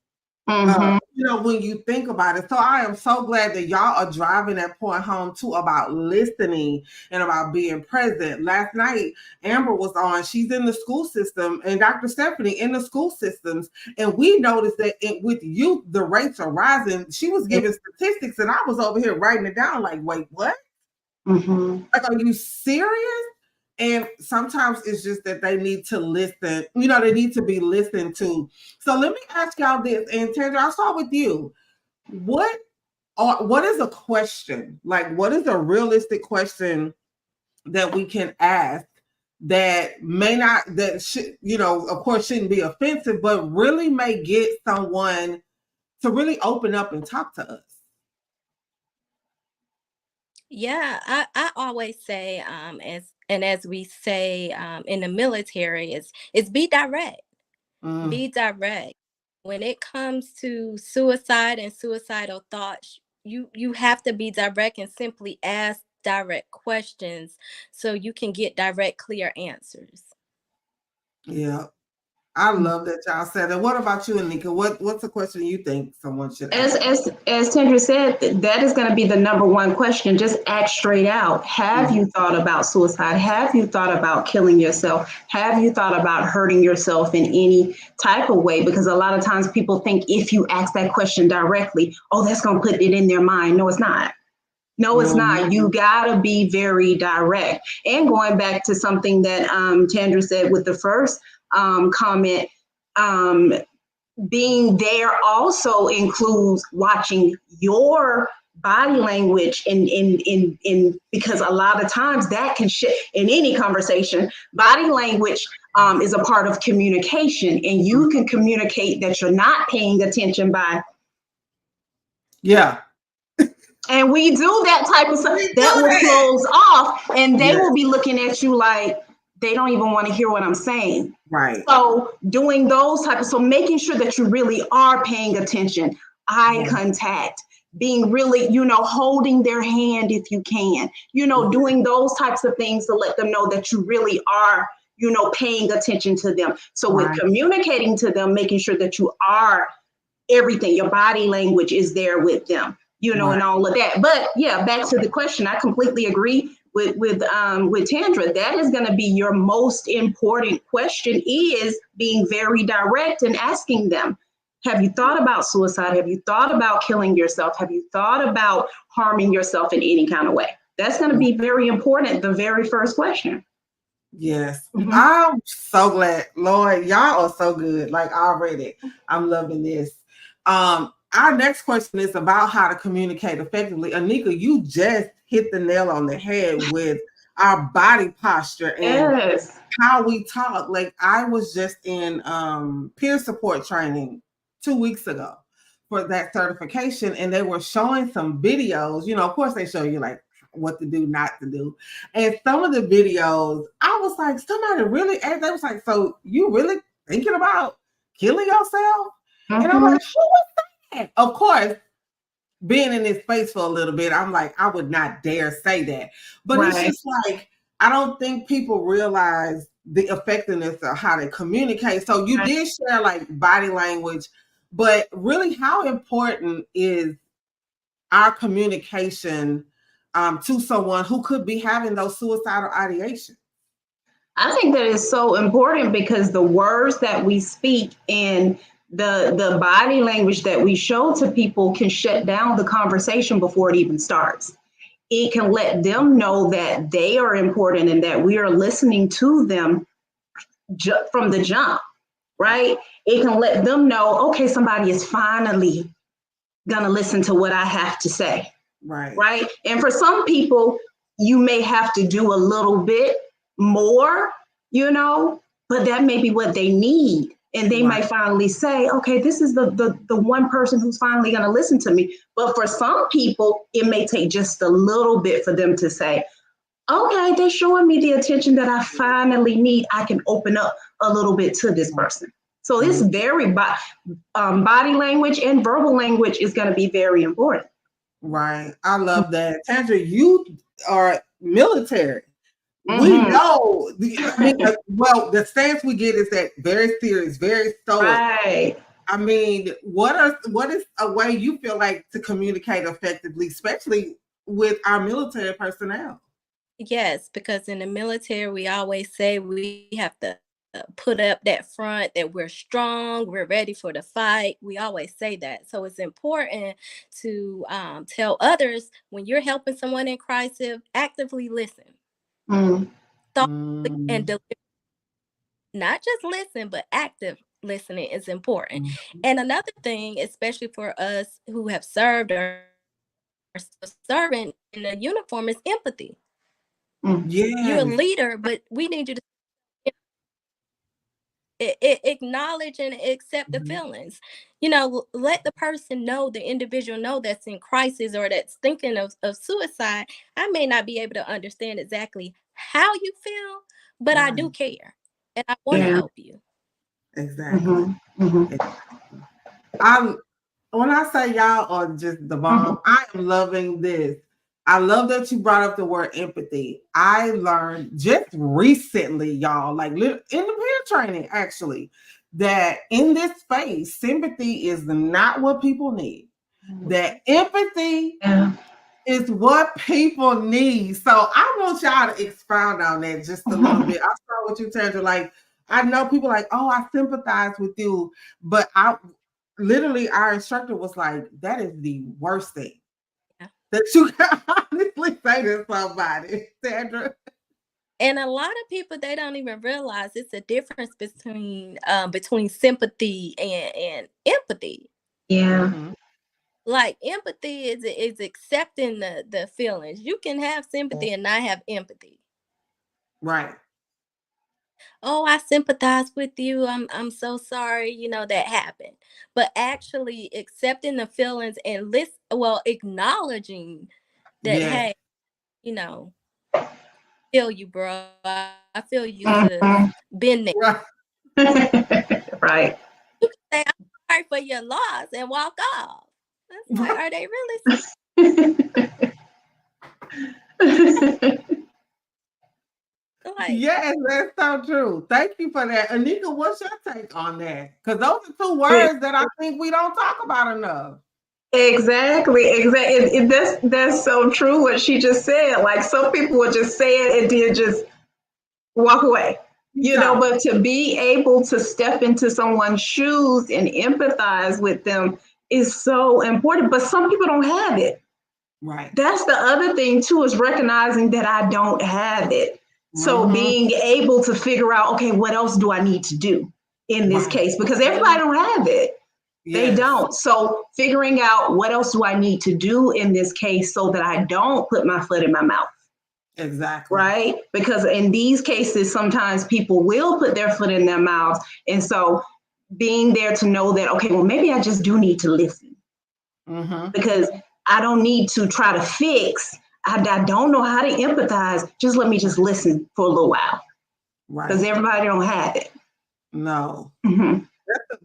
Mm-hmm. When you think about it. So I am so glad that y'all are driving that point home too, about listening and about being present. Last night, Amber was on. She's in the school system, and Dr. Stephanie in the school systems. And we noticed that with youth, the rates are rising. She was giving statistics, and I was over here writing it down like, wait, what? Mm-hmm. Like, are you serious? And sometimes it's just that they need to listen. They need to be listened to. So let me ask y'all this. And Tandra, I'll start with you. What is a question? Like, what is a realistic question that we can ask that may not, that should, of course, shouldn't be offensive, but really may get someone to really open up and talk to us? Yeah, I always say, as we say in the military, is be direct. Be direct. When it comes to suicide and suicidal thoughts, you have to be direct and simply ask direct questions so you can get direct, clear answers. Yeah. I love that y'all said that. What about you, Anika? What's a question you think someone should ask? As Tendra said, that is going to be the number one question. Just ask straight out. Have you thought about suicide? Have you thought about killing yourself? Have you thought about hurting yourself in any type of way? Because a lot of times people think if you ask that question directly, oh, that's going to put it in their mind. No, it's not. No, it's not. You gotta be very direct. And going back to something that Tandra said with the first comment, being there also includes watching your body language in because a lot of times that can shift in any conversation. Body language is a part of communication, and you can communicate that you're not paying attention by. Yeah. And we do that type of stuff that will close off, and they will be looking at you like they don't even want to hear what I'm saying. Right. So doing those type of, so making sure that you really are paying attention, eye contact, being really, holding their hand if you can, doing those types of things to let them know that you really are paying attention to them. So with Right. communicating to them, making sure that you are everything, your body language is there with them, and Right. all of that. But yeah, back to the question, I completely agree with Tandra. That is going to be your most important question, is being very direct and asking them, have you thought about suicide? Have you thought about killing yourself? Have you thought about harming yourself in any kind of way? That's going to be very important, the very first question. Yes. I'm so glad, Lord, y'all are so good. Like, already, I'm loving this. Our next question is about how to communicate effectively. Anika, you just hit the nail on the head with our body posture and Yes. how we talk. Like, I was just in peer support training 2 weeks ago for that certification, and they were showing some videos. Of course, they show you like what to do, not to do. And some of the videos, I was like, somebody really asked, they was like, so you really thinking about killing yourself? And I'm like, who was that? Of course, being in this space for a little bit, I'm like, I would not dare say that. But It's just like, I don't think people realize the effectiveness of how they communicate. So you did share like body language, but really how important is our communication to someone who could be having those suicidal ideations? I think that is so important, because the words that we speak and the body language that we show to people can shut down the conversation before it even starts. It can let them know that they are important and that we are listening to them from the jump, right? It can let them know, okay, somebody is finally gonna listen to what I have to say. Right. And for some people, you may have to do a little bit more, but that may be what they need. And they might finally say, okay, this is the one person who's finally going to listen to me. But for some people, it may take just a little bit for them to say, okay, they're showing me the attention that I finally need. I can open up a little bit to this person. So it's very body language and verbal language is going to be very important. Right. I love that. Tandra, you are military. We know, the stance we get is that very serious, very stoic. Right. I mean, what is a way you feel like to communicate effectively, especially with our military personnel? Yes, because in the military, we always say we have to put up that front, that we're strong, we're ready for the fight. We always say that. So it's important to tell others, when you're helping someone in crisis, actively listen. Thoughtfully and not just listen, but active listening is important. And another thing, especially for us who have served or are still serving in the uniform, is empathy. You're a leader, but we need you to acknowledge and accept the feelings. Let the person know, the individual know, that's in crisis or that's thinking of suicide. I may not be able to understand exactly how you feel, but I do care and I want to help you. Exactly. When I say y'all are just the bomb, I am loving this. I love that you brought up the word empathy. I learned just recently, y'all, like in the peer training, actually, that in this space, sympathy is not what people need. That empathy is what people need. So I want y'all to expound on that just a little bit. I'll start with you, Tandra. Like, I know people like, oh, I sympathize with you, but literally our instructor was like, that is the worst thing that you can honestly say to somebody, Sandra. And a lot of people, they don't even realize it's a difference between sympathy and empathy. Like, empathy is accepting the feelings. You can have sympathy and not have empathy. Right. Oh, I sympathize with you. I'm so sorry, that happened. But actually accepting the feelings and acknowledging that, hey, feel you, bro. I feel you to been there. Right. You can say, I'm sorry for your loss and walk off. That's like, are they really? Yes, that's so true. Thank you for that. Anika, what's your take on that? Because those are two words that I think we don't talk about enough. Exactly. That's so true what she just said. Like some people would just say it and then just walk away. But to be able to step into someone's shoes and empathize with them is so important. But some people don't have it. Right. That's the other thing too, is recognizing that I don't have it. So being able to figure out, okay, what else do I need to do in this case? Because everybody don't have it. They don't. So figuring out what else do I need to do in this case so that I don't put my foot in my mouth. Exactly. Right? Because in these cases, sometimes people will put their foot in their mouths. And so being there to know that, okay, well, maybe I just do need to listen. Because I don't need to try to fix. I don't know how to empathize. Just let me just listen for a little while. Right. Because everybody don't have it. No.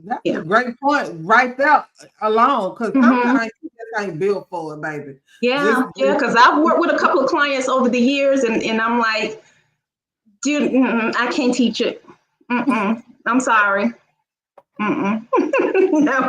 That's a great point right there alone. Because sometimes you just ain't built for it, baby. Yeah, because I've worked with a couple of clients over the years, and I'm like, dude, I can't teach it. I'm sorry. No.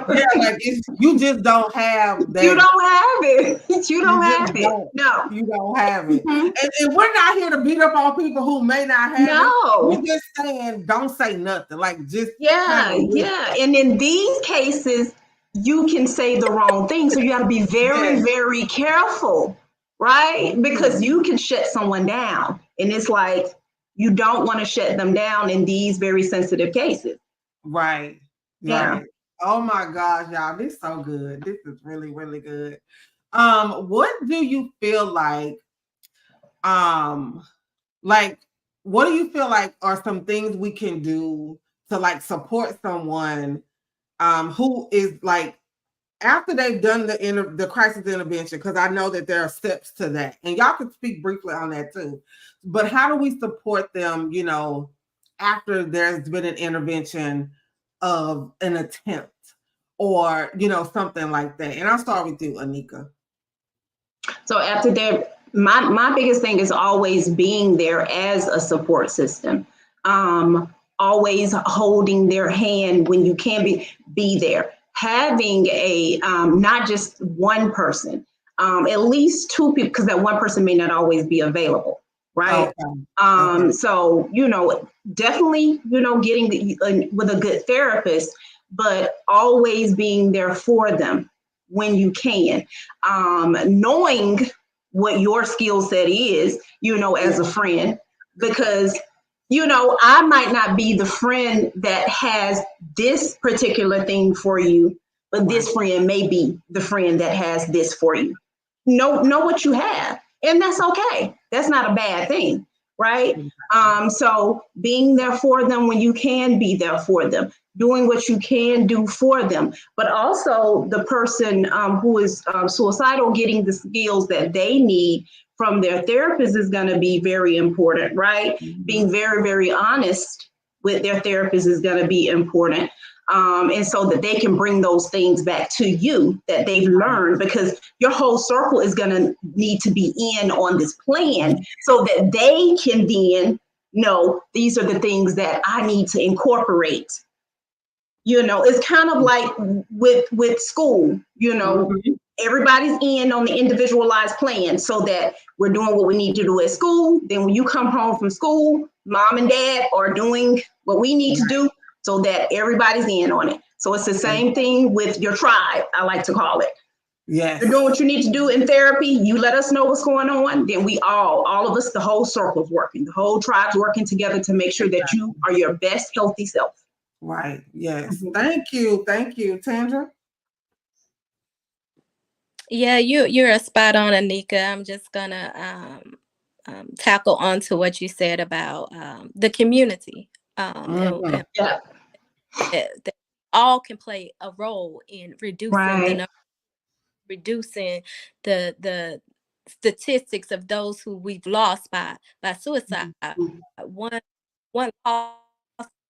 Yeah, like you just don't have that. You don't have it. You don't have it. No. You don't have it. And we're not here to beat up on people who may not have it. We're just saying, don't say nothing. Like just yeah. And in these cases, you can say the wrong thing. So you got to be very, very careful, right? Because you can shut someone down. And it's like, you don't want to shut them down in these very sensitive cases. Right. Yeah. Right. Oh my gosh, y'all, this is so good. This is really, really good. What do you feel like, what do you feel like are some things we can do to like support someone who is like after they've done the crisis intervention, because I know that there are steps to that, and y'all can speak briefly on that too. But how do we support them, after there's been an intervention of an attempt or, something like that? And I'll start with you, Anika. So after that, my biggest thing is always being there as a support system. Always holding their hand when you can be there. Having a not just one person, at least two people, because that one person may not always be available, right? Okay. So definitely getting with a good therapist, but always being there for them when you can, knowing what your skill set is, as a friend, because I might not be the friend that has this particular thing for you, but this friend may be the friend that has this for you. Know what you have, and that's okay. That's not a bad thing, right? So being there for them when you can be there for them, doing what you can do for them, but also the person who is suicidal, getting the skills that they need from their therapist is going to be very important, right? Being very, very honest with their therapist is going to be important. And so that they can bring those things back to you that they've learned, because your whole circle is going to need to be in on this plan so that they can then know these are the things that I need to incorporate. It's kind of like with school, everybody's in on the individualized plan so that we're doing what we need to do at school. Then when you come home from school, mom and dad are doing what we need to do so that everybody's in on it. So it's the same thing with your tribe, I like to call it. Yes. You're doing what you need to do in therapy. You let us know what's going on. Then we all of us, the whole circle's working, the whole tribe's working together to make sure that you are your best healthy self. Right. Yes. Thank you. Thank you, Tandra. Yeah, you're a spot on, Anika. I'm just gonna tackle onto what you said about the community. And that all can play a role in reducing the statistics of those who we've lost by suicide. One cost,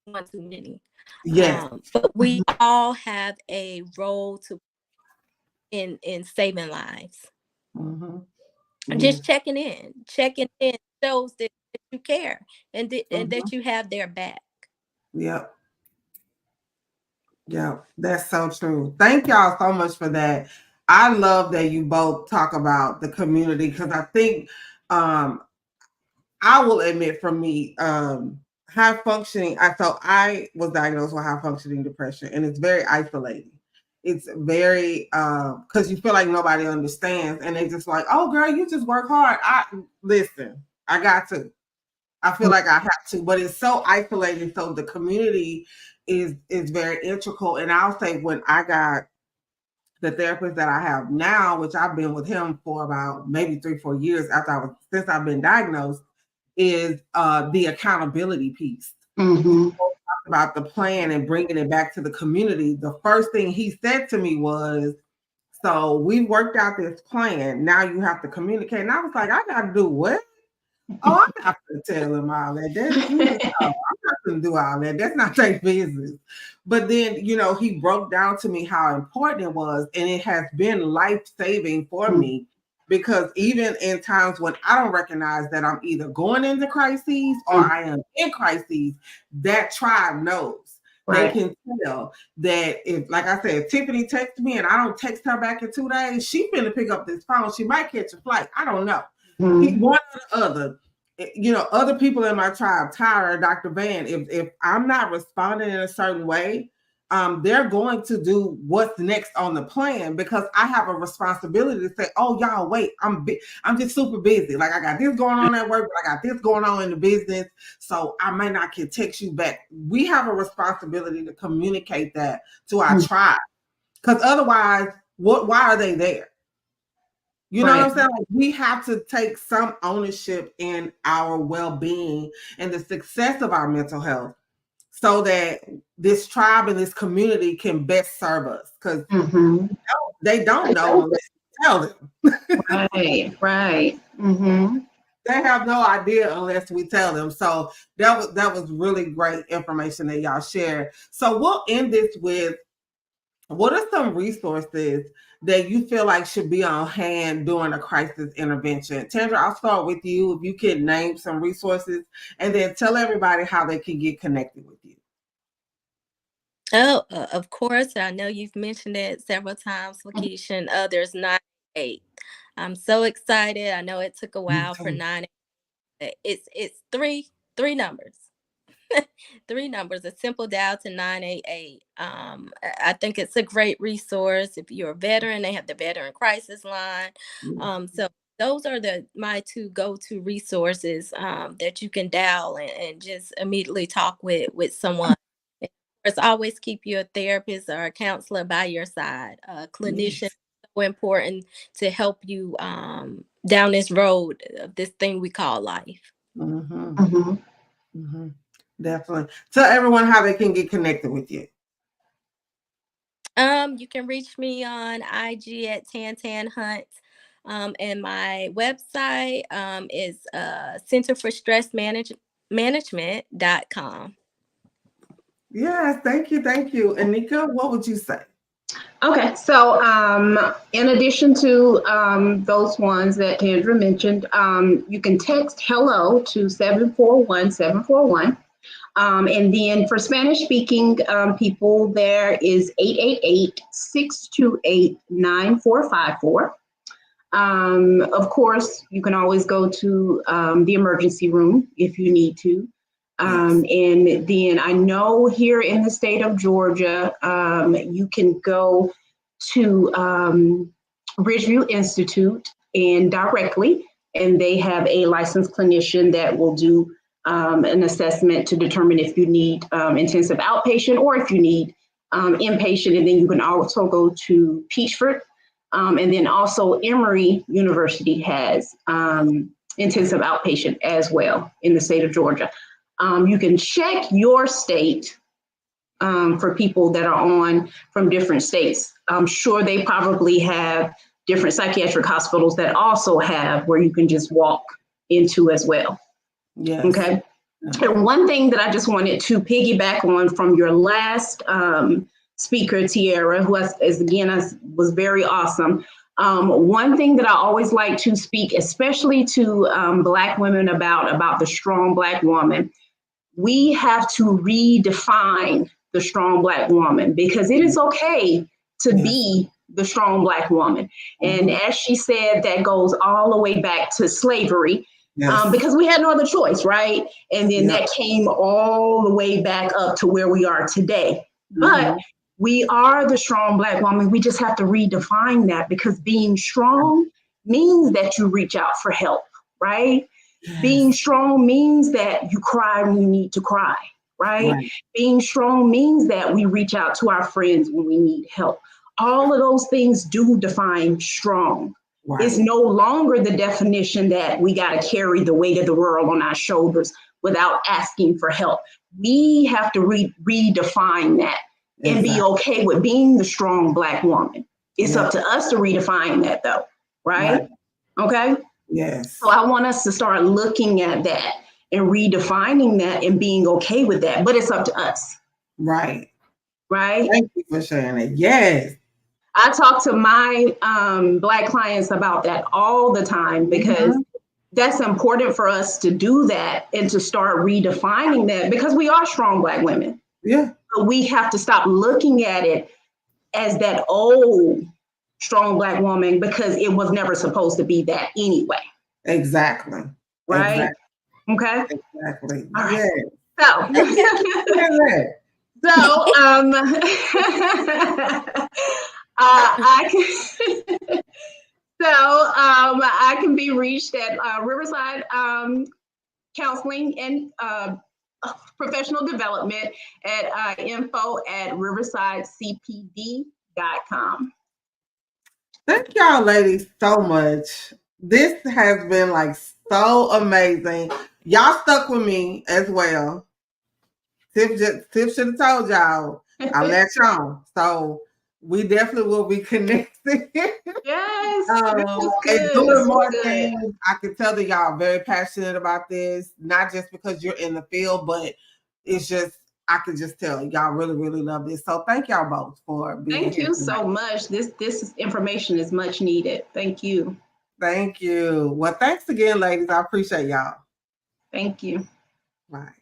one too many. Yes. But we all have a role to in saving lives. Just checking in shows that that you care and that you have their back. Yep. Yeah, that's so true. Thank y'all so much for that. I love that you both talk about the community because I think I will admit for me, high functioning, I was diagnosed with high functioning depression, and it's very isolating. It's very because you feel like nobody understands, and they just like, oh girl, you just work hard. Listen, I got to. I feel like I have to, but it's so isolating. So the community is very integral. And I'll say when I got the therapist that I have now, which I've been with him for about maybe 3-4 years since I've been diagnosed, is the accountability piece. Mm-hmm. About the plan and bringing it back to the community. The first thing he said to me was, so we worked out this plan. Now you have to communicate. And I was like, I got to do what? Oh, I'm not going to tell him all that. I'm not going to do all that. That's not their business. But then, he broke down to me how important it was. And it has been life-saving for me because even in times when I don't recognize that I'm either going into crises or I am in crises, that tribe knows. Right. They can tell that if, like I said, if Tiffany texts me and I don't text her back in 2 days, she's going to pick up this phone. She might catch a flight. I don't know. One or the other. Other people in my tribe, Tyra, Dr. Van, if I'm not responding in a certain way, they're going to do what's next on the plan because I have a responsibility to say, oh, y'all, wait, I'm just super busy. Like I got this going on at work, but I got this going on in the business. So I may not can text you back. We have a responsibility to communicate that to our tribe because otherwise, why are they there? You know what I'm saying? Like, we have to take some ownership in our well-being and the success of our mental health so that this tribe and this community can best serve us. Because they don't know unless you tell them. Right. Mm-hmm. They have no idea unless we tell them. So that was really great information that y'all shared. So we'll end this with, what are some resources that you feel like should be on hand during a crisis intervention? Tandra, I'll start with you. If you can name some resources and then tell everybody how they can get connected with you. Oh, of course. I know you've mentioned it several times, Lakeisha, and others. 988. I'm so excited. I know it took a while for 988. It's three numbers. 3 numbers, a simple dial to 988. I think it's a great resource. If you're a veteran, they have the veteran crisis line. So those are my 2 go-to resources that you can dial and just immediately talk with someone. Of course, always keep your therapist or a counselor by your side. Clinician is so important to help you down this road of this thing we call life. Definitely. Tell everyone how they can get connected with you. You can reach me on IG at TanTanHunt. And my website is Center for Stress Management.com. Yes, thank you. Anika, what would you say? Okay, so in addition to those ones that Tandra mentioned, you can text hello to 741-741. And then for Spanish speaking people, there is 888-628-9454. Of course, you can always go to the emergency room if you need to. And then I know here in the state of Georgia, you can go to Bridgeview Institute and directly, and they have a licensed clinician that will do an assessment to determine if you need intensive outpatient or if you need inpatient. And then you can also go to Peachford. And then also Emory University has intensive outpatient as well in the state of Georgia. You can check your state for people that are on from different states. I'm sure they probably have different psychiatric hospitals that also have where you can just walk into as well. Yes. Okay. And one thing that I just wanted to piggyback on from your last speaker, Tiara, who was very awesome. One thing that I always like to speak, especially to Black women about the strong Black woman, we have to redefine the strong Black woman, because it is okay to be the strong Black woman. And as she said, that goes all the way back to slavery, because we had no other choice, right? And then that came all the way back up to where we are today. But we are the strong Black woman. We just have to redefine that, because being strong means that you reach out for help, right? Being strong means that you cry when you need to cry, right? Being strong means that we reach out to our friends when we need help. All of those things do define strong. It's no longer the definition that we got to carry the weight of the world on our shoulders without asking for help. We have to redefine that and be okay with being the strong Black woman. It's up to us to redefine that, though, right? Okay? Yes. So I want us to start looking at that and redefining that and being okay with that. But it's up to us. Right. Right? Thank you for sharing it. Yes. I talk to my Black clients about that all the time, because that's important for us to do that and to start redefining that, because we are strong Black women. Yeah. But we have to stop looking at it as that old strong Black woman, because it was never supposed to be that anyway. Exactly. Right? Exactly. Okay. Exactly. All right. Yeah. I can be reached at Riverside Counseling and Professional Development at info@riversidecpd.com. Thank y'all ladies so much. This has been like so amazing. Y'all stuck with me as well. Tiff should have told y'all. I let y'all. So we definitely will be connected. Yes. And doing more things. I can tell that y'all are very passionate about this, not just because you're in the field, but it's just, I can just tell y'all really, really love this. So thank y'all both for being here. Thank you so much. This information is much needed. Thank you. Thank you. Well, thanks again, ladies. I appreciate y'all. Thank you. Right.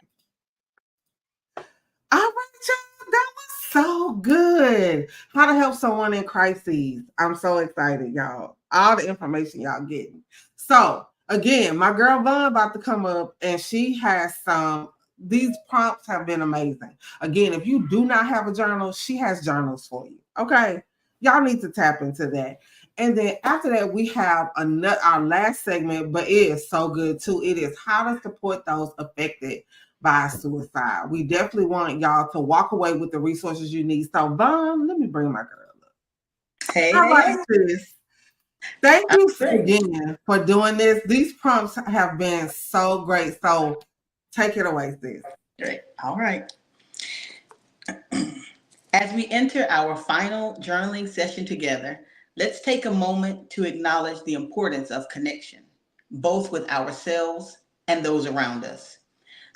All right, y'all. That was so good. How to help someone in crises. I'm so excited, y'all. All the information y'all getting. So, again, my girl Vaughn about to come up, and she has some. These prompts have been amazing. Again, if you do not have a journal, she has journals for you. Okay? Y'all need to tap into that. And then after that, we have our last segment, but it is so good too. It is how to support those affected by suicide. We definitely want y'all to walk away with the resources you need. So, Vaughn, let me bring my girl up. Hey, how about this? Thank you again for doing this. These prompts have been so great. So, take it away, sis. Great. All right. As we enter our final journaling session together, let's take a moment to acknowledge the importance of connection, both with ourselves and those around us.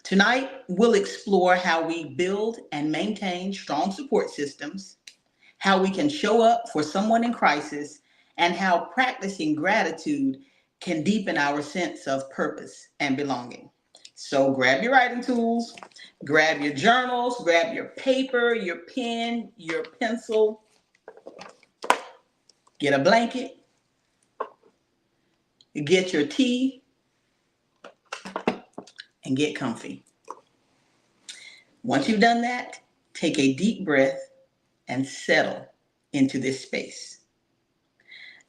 Tonight, we'll explore how we build and maintain strong support systems, how we can show up for someone in crisis, and how practicing gratitude can deepen our sense of purpose and belonging. So grab your writing tools, grab your journals, grab your paper, your pen, your pencil, get a blanket, get your tea, and get comfy. Once you've done that, take a deep breath and settle into this space.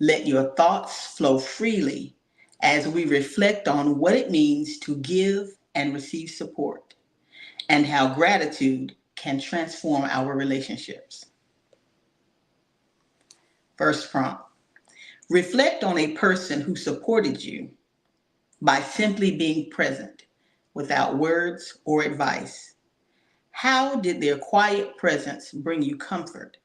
Let your thoughts flow freely as we reflect on what it means to give and receive support, and how gratitude can transform our relationships. First prompt. Reflect on a person who supported you by simply being present without words or advice. How did their quiet presence bring you comfort?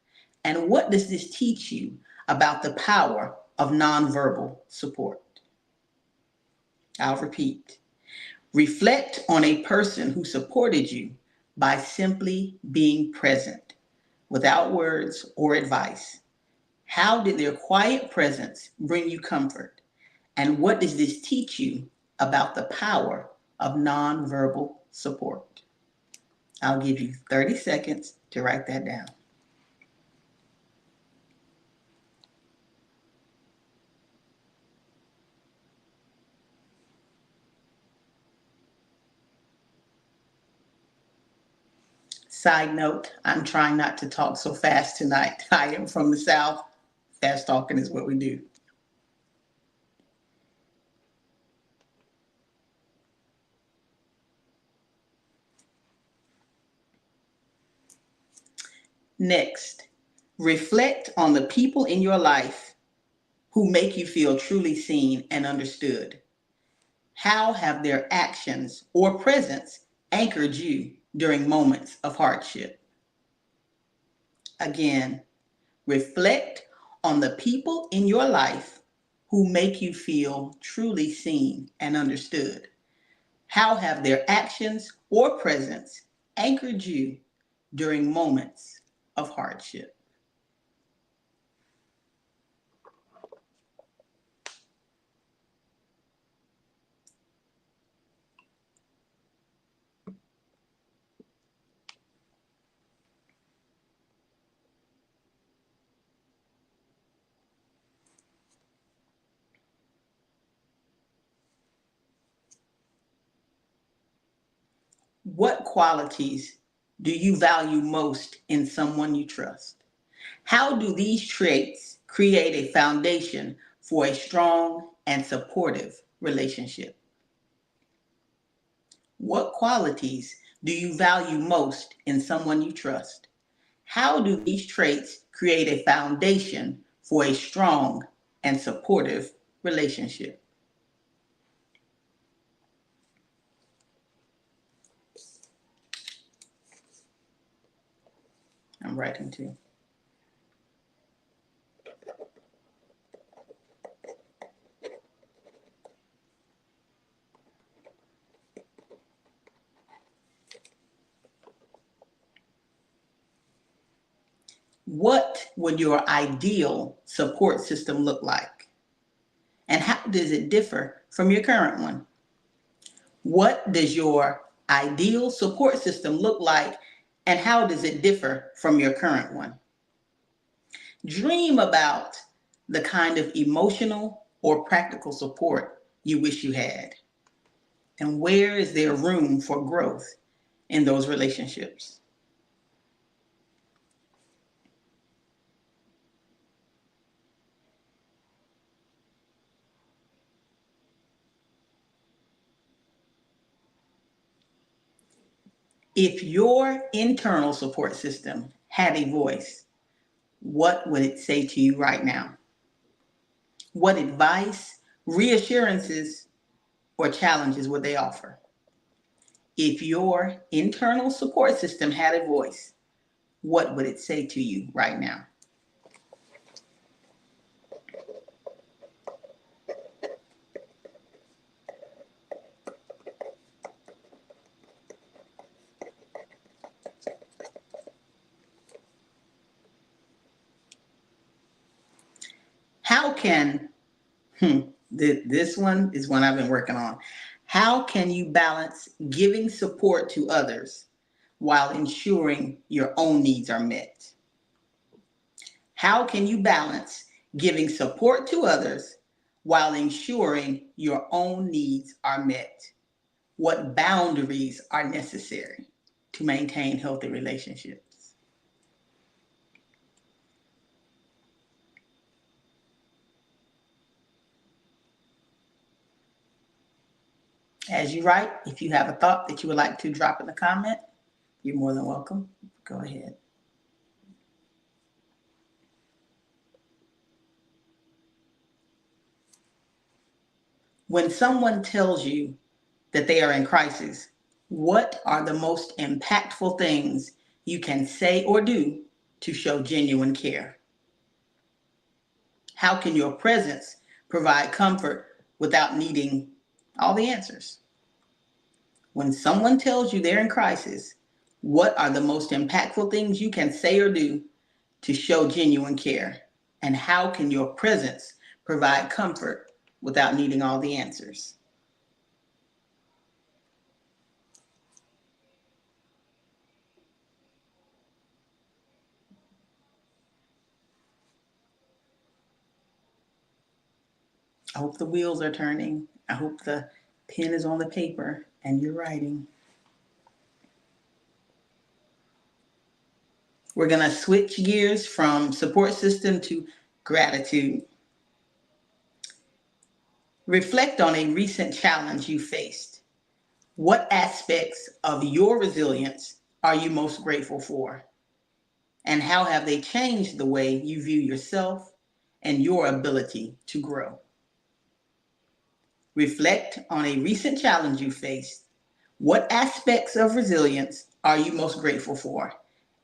And what does this teach you about the power of nonverbal support? I'll repeat. Reflect on a person who supported you by simply being present without words or advice. How did their quiet presence bring you comfort? And what does this teach you about the power of nonverbal support? I'll give you 30 seconds to write that down. Side note, I'm trying not to talk so fast tonight. I am from the South. Fast talking is what we do. Next, reflect on the people in your life who make you feel truly seen and understood. How have their actions or presence anchored you during moments of hardship? Again, reflect on the people in your life who make you feel truly seen and understood. How have their actions or presence anchored you during moments of hardship? What qualities do you value most in someone you trust? How do these traits create a foundation for a strong and supportive relationship? What qualities do you value most in someone you trust? How do these traits create a foundation for a strong and supportive relationship? I'm writing too. What would your ideal support system look like? And how does it differ from your current one? What does your ideal support system look like, and how does it differ from your current one? Dream about the kind of emotional or practical support you wish you had. And where is there room for growth in those relationships? If your internal support system had a voice, what would it say to you right now? What advice, reassurances, or challenges would they offer? If your internal support system had a voice, what would it say to you right now? How can, this one is one I've been working on. How can you balance giving support to others while ensuring your own needs are met? How can you balance giving support to others while ensuring your own needs are met? What boundaries are necessary to maintain healthy relationships? As you write, if you have a thought that you would like to drop in the comment, you're more than welcome. Go ahead. When someone tells you that they are in crisis, what are the most impactful things you can say or do to show genuine care? How can your presence provide comfort without needing all the answers? When someone tells you they're in crisis, what are the most impactful things you can say or do to show genuine care? And how can your presence provide comfort without needing all the answers? I hope the wheels are turning. I hope the pen is on the paper and you're writing. We're going to switch gears from support system to gratitude. Reflect on a recent challenge you faced. What aspects of your resilience are you most grateful for? And how have they changed the way you view yourself and your ability to grow? Reflect on a recent challenge you faced. What aspects of resilience are you most grateful for?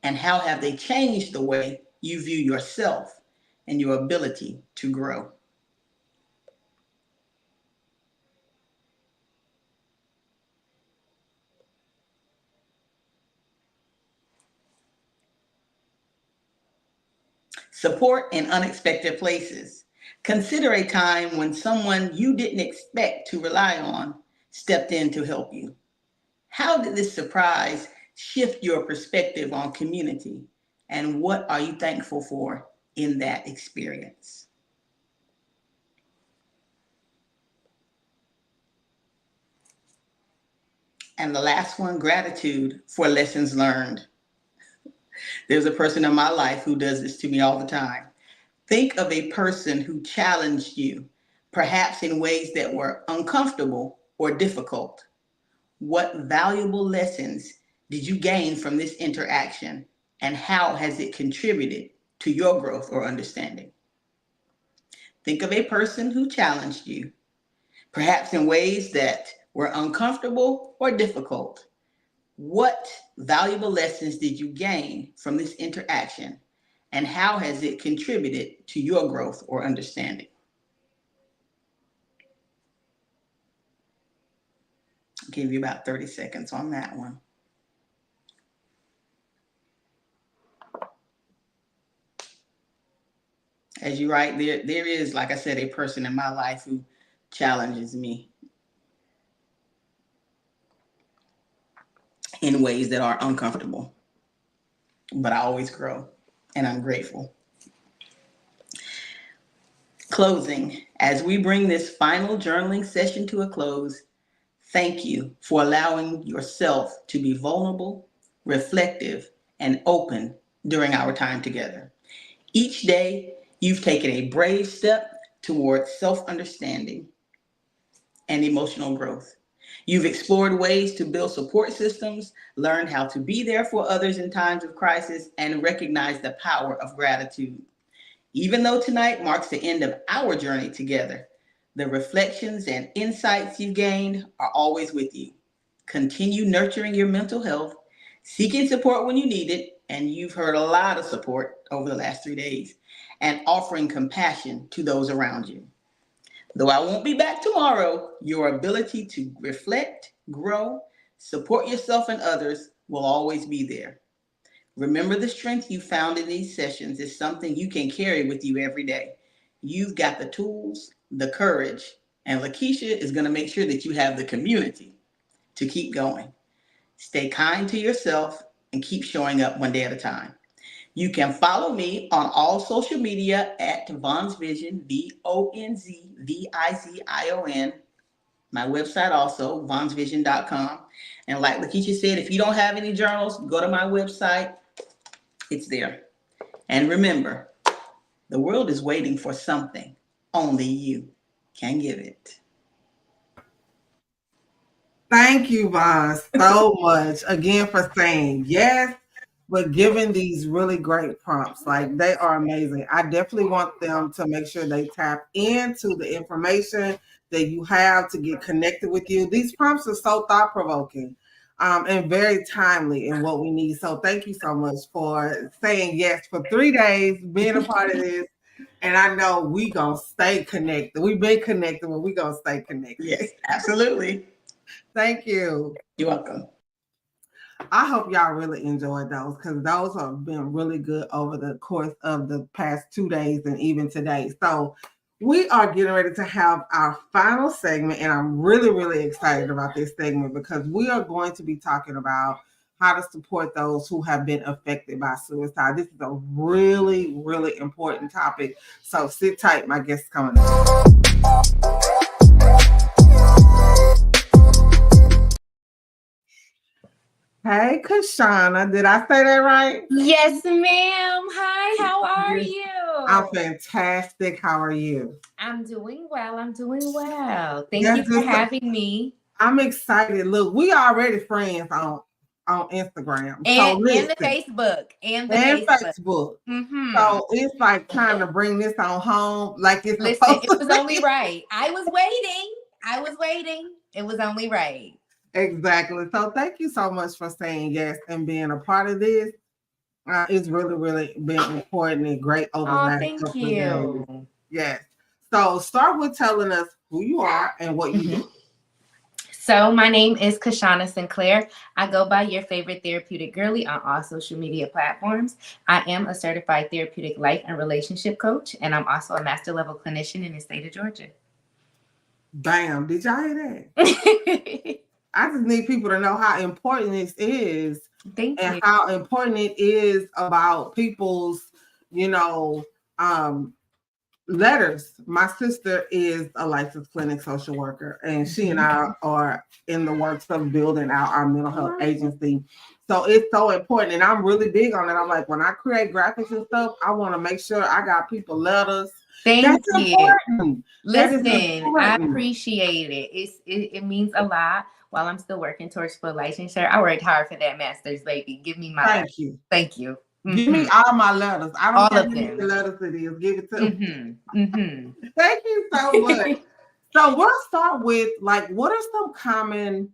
And how have they changed the way you view yourself and your ability to grow? Support in unexpected places. Consider a time when someone you didn't expect to rely on stepped in to help you. How did this surprise shift your perspective on community? And what are you thankful for in that experience? And the last one, gratitude for lessons learned. There's a person in my life who does this to me all the time. Think of a person who challenged you, perhaps in ways that were uncomfortable or difficult. What valuable lessons did you gain from this interaction, and how has it contributed to your growth or understanding? Think of a person who challenged you, perhaps in ways that were uncomfortable or difficult. What valuable lessons did you gain from this interaction, and how has it contributed to your growth or understanding? I'll give you about 30 seconds on that one. As you write, there is, like I said, a person in my life who challenges me in ways that are uncomfortable, but I always grow, and I'm grateful. Closing, as we bring this final journaling session to a close, thank you for allowing yourself to be vulnerable, reflective, and open during our time together. Each day, you've taken a brave step towards self-understanding and emotional growth. You've explored ways to build support systems, learned how to be there for others in times of crisis, and recognize the power of gratitude. Even though tonight marks the end of our journey together, the reflections and insights you've gained are always with you. Continue nurturing your mental health, seeking support when you need it, and you've heard a lot of support over the last 3 days, and offering compassion to those around you. Though I won't be back tomorrow, your ability to reflect, grow, support yourself and others will always be there. Remember, the strength you found in these sessions is something you can carry with you every day. You've got the tools, the courage, and Lakeisha is going to make sure that you have the community to keep going. Stay kind to yourself and keep showing up one day at a time. You can follow me on all social media at Von's Vision, VONZVIZION. My website also, vonsvision.com. And like Lakeisha said, if you don't have any journals, go to my website. It's there. And remember, the world is waiting for something only you can give it. Thank you, Von, so much again for saying yes, but giving these really great prompts. Like, they are amazing. I definitely want them to make sure they tap into the information that you have to get connected with you. These prompts are so thought-provoking and very timely in what we need. So thank you so much for saying yes for 3 days, being a part of this. And I know we gonna stay connected. We've been connected, but we gonna stay connected. Yes, absolutely. Thank you. You're welcome. I hope y'all really enjoyed those because those have been really good over the course of the past 2 days and even today. So we are getting ready to have our final segment, and I'm really, really excited about this segment because we are going to be talking about how to support those who have been affected by suicide. This is a really, really important topic. So sit tight, my guest is coming up. Hey, Kashana, did I say that right? Yes, ma'am. Hi, how are you? I'm fantastic. How are you? I'm doing well. Thank Yes, you for having me. I'm excited. Look, we already friends on Instagram. And listen, the Facebook. And Facebook. Mm-hmm. So it's like trying to bring this on home like it's Listen, supposed it to was be. only right. I was waiting. It was only right. Exactly. So thank you so much for saying yes and being a part of this. It's really, really been important and great over the last Thank couple you. of days. Yes. So start with telling us who you are and what you do. So my name is Kashana Sinclair. I go by your favorite therapeutic girly on all social media platforms. I am a certified therapeutic life and relationship coach, and I'm also a master level clinician in the state of Georgia. Bam. Did y'all hear that? I just need people to know how important this is. Thank you. How important it is about people's, letters. My sister is a licensed clinic social worker, and she and I are in the works of building out our mental health agency. So it's so important, and I'm really big on it. I'm like, when I create graphics and stuff, I want to make sure I got people letters. Thank you. Important. Listen, I appreciate it. It means a lot. While I'm still working towards full licensure, I worked hard for that master's, baby. Give me my Thank you. Thank you. Give me all my letters. I don't all care of how many them. letters it is. Give it to me. Thank you so much. So we'll start with what are some common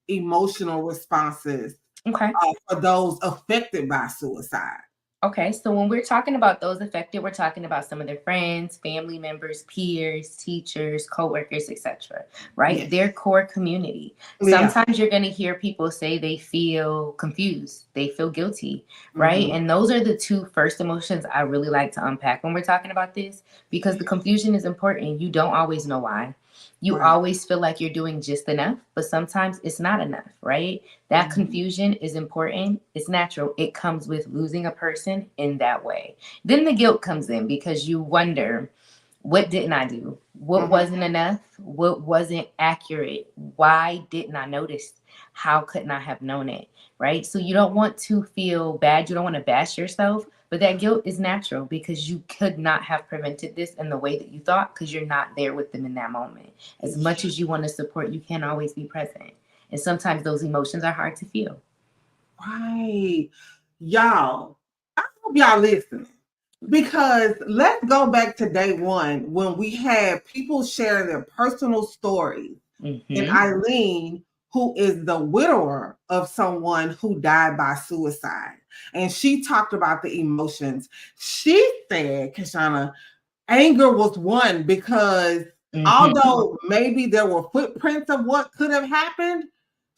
emotional responses for those affected by suicide? Okay, so when we're talking about those affected, we're talking about some of their friends, family members, peers, teachers, coworkers, etc. Right? Yes. Their core community. Sometimes you're going to hear people say they feel confused, they feel guilty, right? And those are the two first emotions I really like to unpack when we're talking about this, because the confusion is important. You don't always know why. You always feel like you're doing just enough, but sometimes it's not enough, right? That confusion is important. It's natural. It comes with losing a person in that way. Then the guilt comes in because you wonder, what didn't I do? What wasn't enough? What wasn't accurate? Why didn't I notice? How couldn't I have known it? Right? So you don't want to feel bad. You don't want to bash yourself. But that guilt is natural because you could not have prevented this in the way that you thought because you're not there with them in that moment. As much as you want to support, you can't always be present. And sometimes those emotions are hard to feel. Right. Y'all, I hope y'all listening. Because let's go back to day one when we had people sharing their personal stories. And Eileen, who is the widower of someone who died by suicide. And she talked about the emotions. She said, Kashana, anger was one because although maybe there were footprints of what could have happened,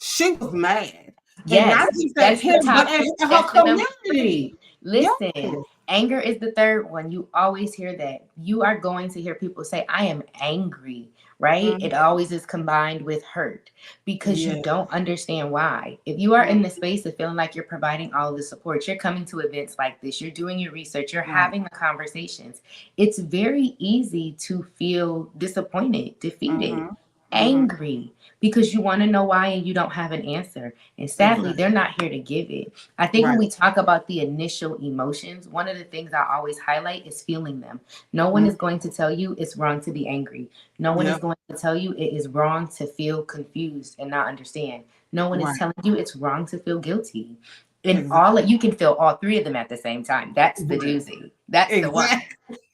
she was mad. Yes, and not just him, but at her community. Listen, anger is the third one. You always hear that. You are going to hear people say, I am angry, right? It always is combined with hurt because you don't understand why. If you are in the space of feeling like you're providing all of the support, you're coming to events like this, you're doing your research, you're having the conversations. It's very easy to feel disappointed, defeated, angry, because you want to know why and you don't have an answer. And sadly, they're not here to give it. I think when we talk about the initial emotions, one of the things I always highlight is feeling them. No one is going to tell you it's wrong to be angry. No one is going to tell you it is wrong to feel confused and not understand. No one is telling you it's wrong to feel guilty. And you can feel all three of them at the same time. That's the doozy. That's the one.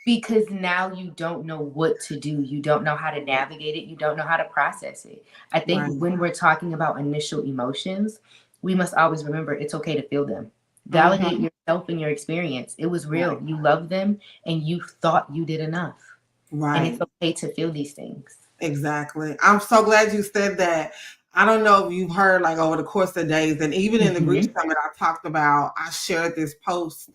Because now you don't know what to do. You don't know how to navigate it. You don't know how to process it. I think when we're talking about initial emotions, we must always remember it's okay to feel them. Validate yourself and your experience. It was real. You love them and you thought you did enough. And it's okay to feel these things. Exactly. I'm so glad you said that. I don't know if you've heard, like, over the course of days, and even in the Grief Summit, I shared this post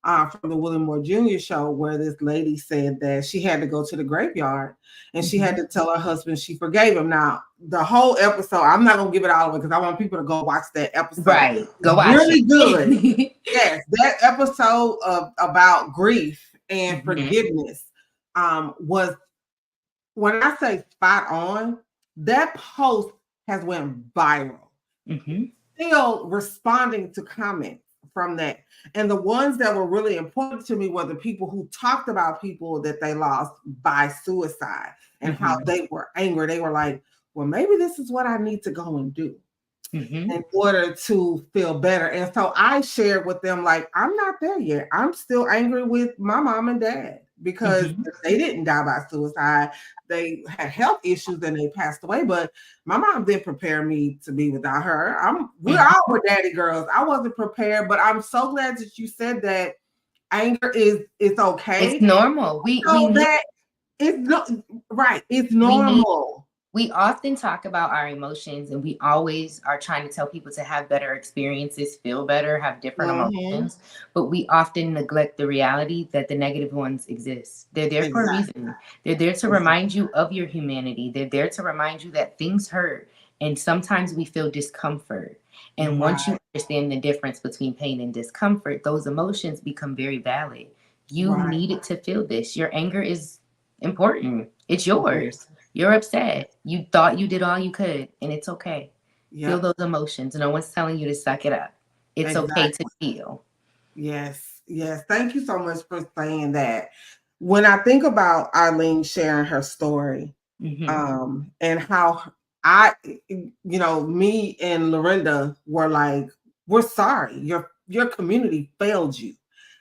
from the William Moore Jr. show where this lady said that she had to go to the graveyard and she had to tell her husband she forgave him. Now, the whole episode, I'm not going to give it all away because I want people to go watch that episode. Right. Go watch really it. Good. Yes, that episode about grief and forgiveness was, when I say spot on, that post has went viral. Still responding to comments from that. And the ones that were really important to me were the people who talked about people that they lost by suicide and how they were angry. They were like, well, maybe this is what I need to go and do in order to feel better. And so I shared with them, like, I'm not there yet. I'm still angry with my mom and dad because they didn't die by suicide. They had health issues and they passed away, but my mom didn't prepare me to be without her. We're all were daddy girls. I wasn't prepared, but I'm so glad that you said that anger is okay. It's normal. It's normal. We often talk about our emotions, and we always are trying to tell people to have better experiences, feel better, have different emotions, but we often neglect the reality that the negative ones exist. They're there for a reason. They're there to remind you of your humanity. They're there to remind you that things hurt, and sometimes we feel discomfort. And once you understand the difference between pain and discomfort, those emotions become very valid. You needed to feel this. Your anger is important. It's yours. You're upset. You thought you did all you could, and it's okay. Feel those emotions. No one's telling you to suck it up. It's okay to feel. Yes. Thank you so much for saying that. When I think about Arlene sharing her story, and how me and Lorinda were like, we're sorry. Your community failed you.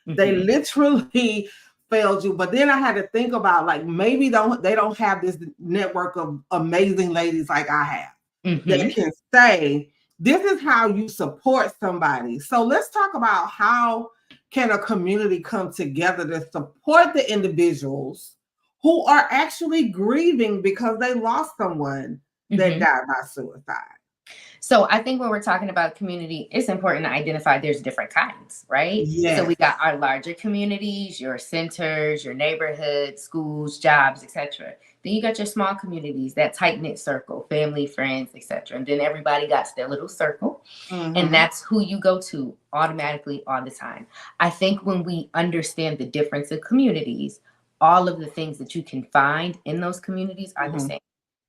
They literally failed you. But then I had to think about, like, maybe they don't have this network of amazing ladies like I have that can say, this is how you support somebody. So let's talk about how can a community come together to support the individuals who are actually grieving because they lost someone that died by suicide. So I think when we're talking about community, it's important to identify there's different kinds, right? Yes. So we got our larger communities, your centers, your neighborhoods, schools, jobs, etc. Then you got your small communities, that tight-knit circle, family, friends, etc. And then everybody got their little circle. And that's who you go to automatically all the time. I think when we understand the difference of communities, all of the things that you can find in those communities are the same.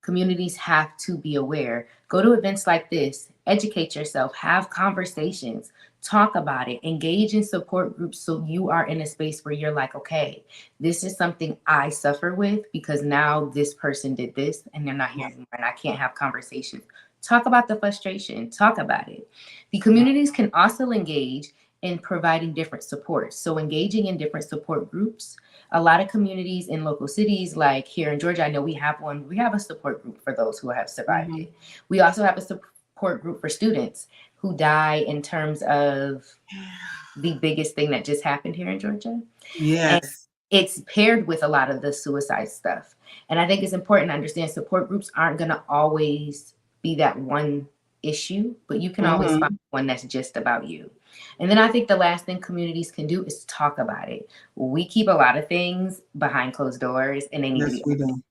Communities have to be aware. Go to events like this, educate yourself, have conversations, talk about it, engage in support groups so you are in a space where you're like, okay, this is something I suffer with because now this person did this and they're not here anymore and I can't have conversations. Talk about the frustration, talk about it. The communities can also engage in providing different supports. So engaging in different support groups. A lot of communities in local cities, like here in Georgia, I know we have one. We have a support group for those who have survived it. We also have a support group for students who die in terms of the biggest thing that just happened here in Georgia. Yes. And it's paired with a lot of the suicide stuff. And I think it's important to understand support groups aren't going to always be that one issue, but you can always find one that's just about you. And then I think the last thing communities can do is talk about it. We keep a lot of things behind closed doors and they need to be open.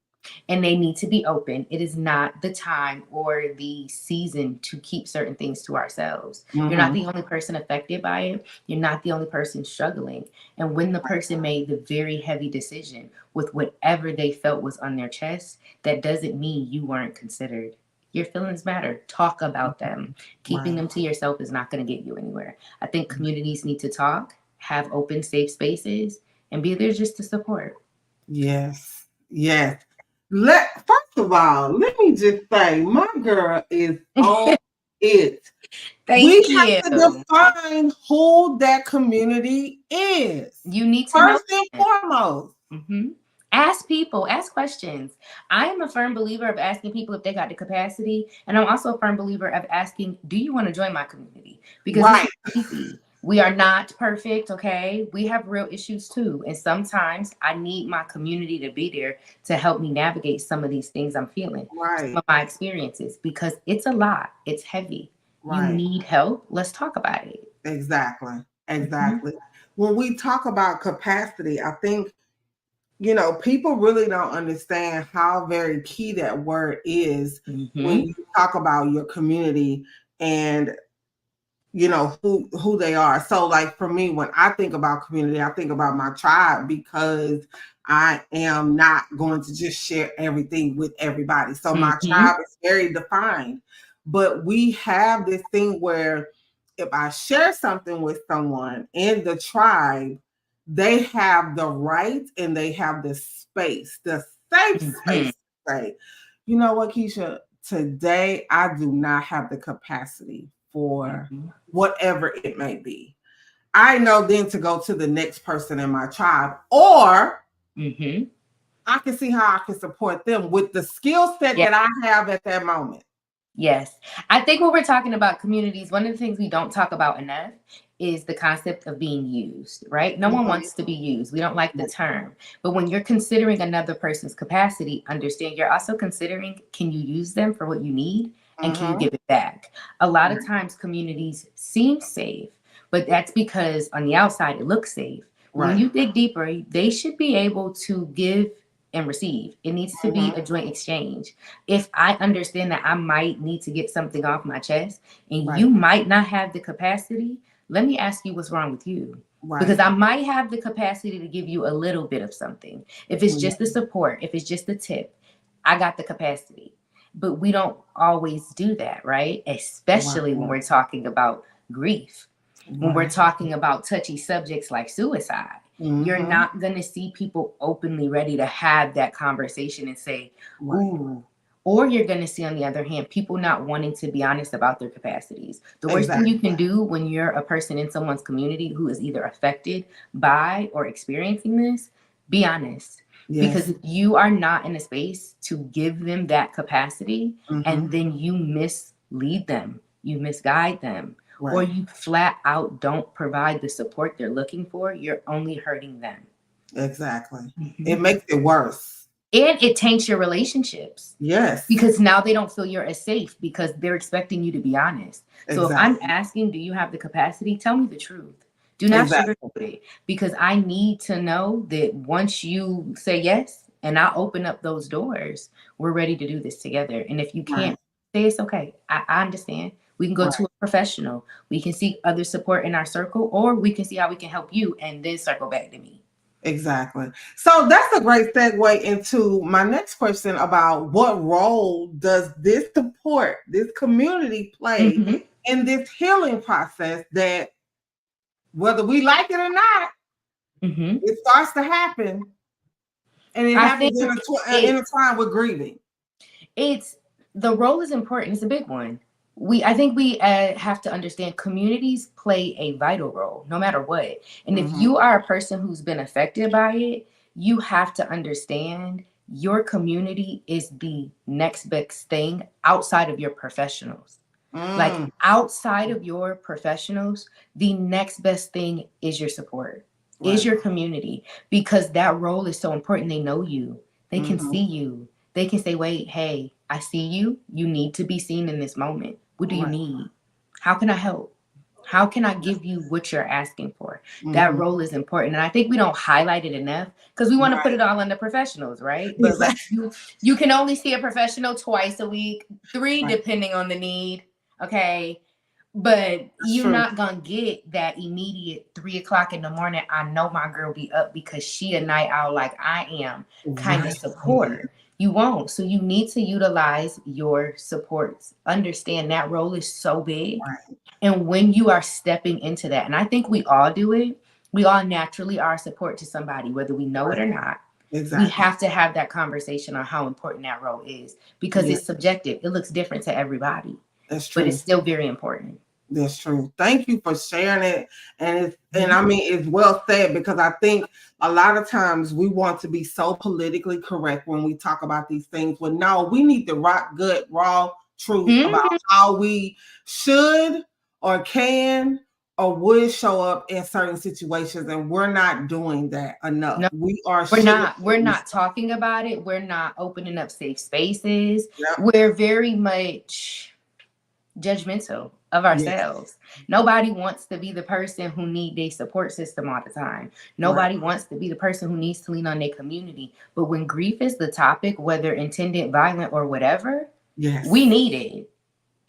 And they need to be open. It is not the time or the season to keep certain things to ourselves. You're not the only person affected by it. You're not the only person struggling. And when the person made the very heavy decision with whatever they felt was on their chest, that doesn't mean you weren't considered. Your feelings matter. Talk about them. Keeping them to yourself is not going to get you anywhere. I think communities need to talk, have open, safe spaces, and be there just to support. Yes. First of all, let me just say, my girl is on it. Thank you. We have to define who that community is. You need to first and foremost. Ask people, ask questions. I am a firm believer of asking people if they got the capacity. And I'm also a firm believer of asking, do you want to join my community? Because it's easy. We are not perfect, okay? We have real issues too. And sometimes I need my community to be there to help me navigate some of these things I'm feeling, some of my experiences, because it's a lot. It's heavy. You need help. Let's talk about it. Exactly. When we talk about capacity, I think, people really don't understand how very key that word is when you talk about your community and who they are. So like for me, when I think about community, I think about my tribe, because I am not going to just share everything with everybody. So my tribe is very defined, but we have this thing where if I share something with someone in the tribe, they have the right and they have the space, the safe space to say, you know what, Keisha, today I do not have the capacity for whatever it may be. I know then to go to the next person in my tribe, or I can see how I can support them with the skill set that I have at that moment. Yes. I think when we're talking about communities, one of the things we don't talk about enough is the concept of being used, right? No one wants to be used. We don't like the term. But when you're considering another person's capacity, understand you're also considering, can you use them for what you need? And can you give it back? A lot of times communities seem safe, but that's because on the outside it looks safe. When you dig deeper, they should be able to give and receive. It needs to be a joint exchange. If I understand that I might need to get something off my chest and you might not have the capacity, let me ask you what's wrong with you. Because I might have the capacity to give you a little bit of something. If it's just the support, if it's just the tip, I got the capacity. But we don't always do that, right? Especially when we're talking about grief, when we're talking about touchy subjects like suicide. You're not going to see people openly ready to have that conversation and say, ooh. Or you're going to see, on the other hand, people not wanting to be honest about their capacities. The worst thing you can do when you're a person in someone's community who is either affected by or experiencing this, be honest. Because if you are not in a space to give them that capacity and then you mislead them, you misguide them, or you flat out don't provide the support they're looking for, you're only hurting them. Exactly. It makes it worse. And it taints your relationships. Yes. Because now they don't feel you're as safe because they're expecting you to be honest. So if I'm asking, do you have the capacity? Tell me the truth. Do not sugarcoat it. Because I need to know that once you say yes and I open up those doors, we're ready to do this together. And if you can't say it's okay, I understand. We can go to a professional. We can seek other support in our circle, or we can see how we can help you and then circle back to me. Exactly. So that's a great segue into my next question about what role does this support, this community play in this healing process that whether we like it or not, it starts to happen. And it happens intertwined with grieving. The role is important. It's a big one. I think we have to understand communities play a vital role no matter what. And if you are a person who's been affected by it, you have to understand your community is the next best thing outside of your professionals. Like outside of your professionals, the next best thing is your support, is your community, because that role is so important. They know you. They can see you. They can say, wait, hey, I see you. You need to be seen in this moment. What do you need? How can I help? How can I give you what you're asking for? That role is important. And I think we don't highlight it enough because we want to put it all on the professionals, right? But like you can only see a professional twice a week, 3 depending on the need. Okay. But you're not going to get that immediate 3 o'clock in the morning. I know my girl be up because she a night owl like I am kind of support. You won't. So you need to utilize your supports. Understand that role is so big. And when you are stepping into that, and I think we all do it, we all naturally are support to somebody, whether we know it or not. We have to have that conversation on how important that role is because it's subjective. It looks different to everybody. That's true. But it's still very important. That's true. Thank you for sharing it. And I mean, it's well said, because I think a lot of times we want to be so politically correct when we talk about these things. But no, we need the raw truth about how we should or can or would show up in certain situations, and we're not doing that enough. No, We are. we're not talking about it. We're not opening up safe spaces. Yep. We're very much judgmental of ourselves. Yes. Nobody wants to be the person who need their support system all the time. Nobody wants to be the person who needs to lean on their community. But when grief is the topic, whether intended, violent, or whatever, we need it.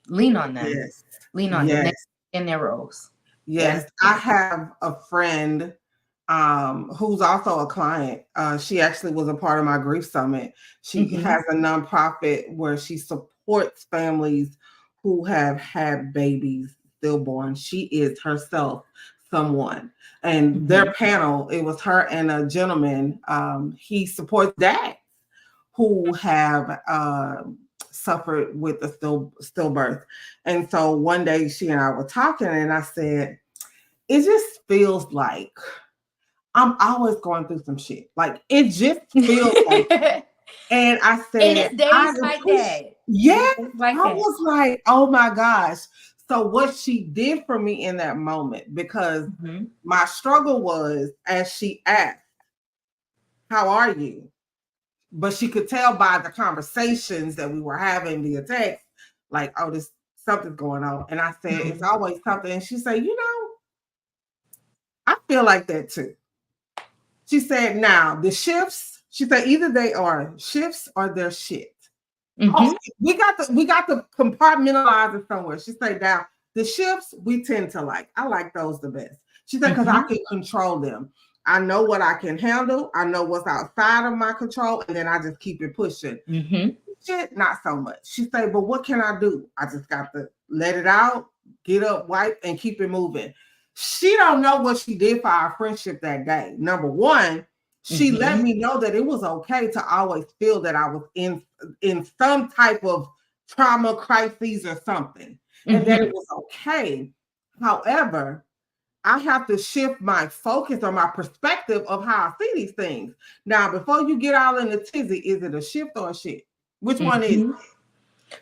Lean on them. Yes. Lean on them in their roles. Yes. I have a friend who's also a client. She actually was a part of my grief summit. She has a nonprofit where she supports families who have had babies stillborn. She is herself someone. And their panel, it was her and a gentleman. He supports dads who have suffered with a stillbirth. And so one day she and I were talking, and I said, it just feels like I'm always going through some shit. Like, it just feels like, and I said, and it's days like that. Yeah, like I was like, oh my gosh. So what she did for me in that moment, because my struggle was, as she asked, how are you? But she could tell by the conversations that we were having via text, like, oh, this something's going on. And I said, it's always something. And she said, you know, I feel like that too. She said, now the shifts, she said, either they are shifts or they're shit. Oh, we got to compartmentalize it somewhere. She said, now the shifts we tend to like. I like those the best. She said, because I can control them. I know what I can handle. I know what's outside of my control, and then I just keep it pushing. Shit, not so much. She said, but what can I do? I just got to let it out, get up, wipe, and keep it moving. She don't know what she did for our friendship that day. Number one, she let me know that it was okay to always feel that I was in some type of trauma, crises, or something, and that it was okay. However, I have to shift my focus or my perspective of how I see these things. Now, before you get all in the tizzy, is it a shift or a shit? Which one is it?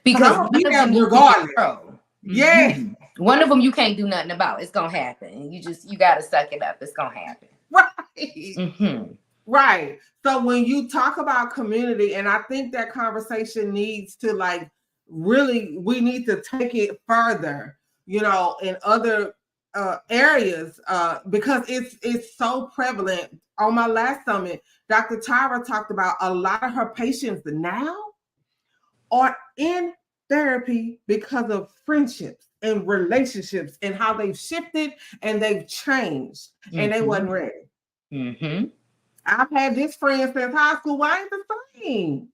Because one of them you can control. Yeah. One of them you can't do nothing about. It's gonna happen. You gotta suck it up. It's gonna happen. Right. Right. So when you talk about community, and I think that conversation needs to, like, really, we need to take it further, you know, in other areas, because it's so prevalent. On my last summit, Dr. Tyra talked about a lot of her patients now are in therapy because of friendships and relationships and how they've shifted and they've changed, and they wasn't ready. I've had this friend since high school. Why ain't the same?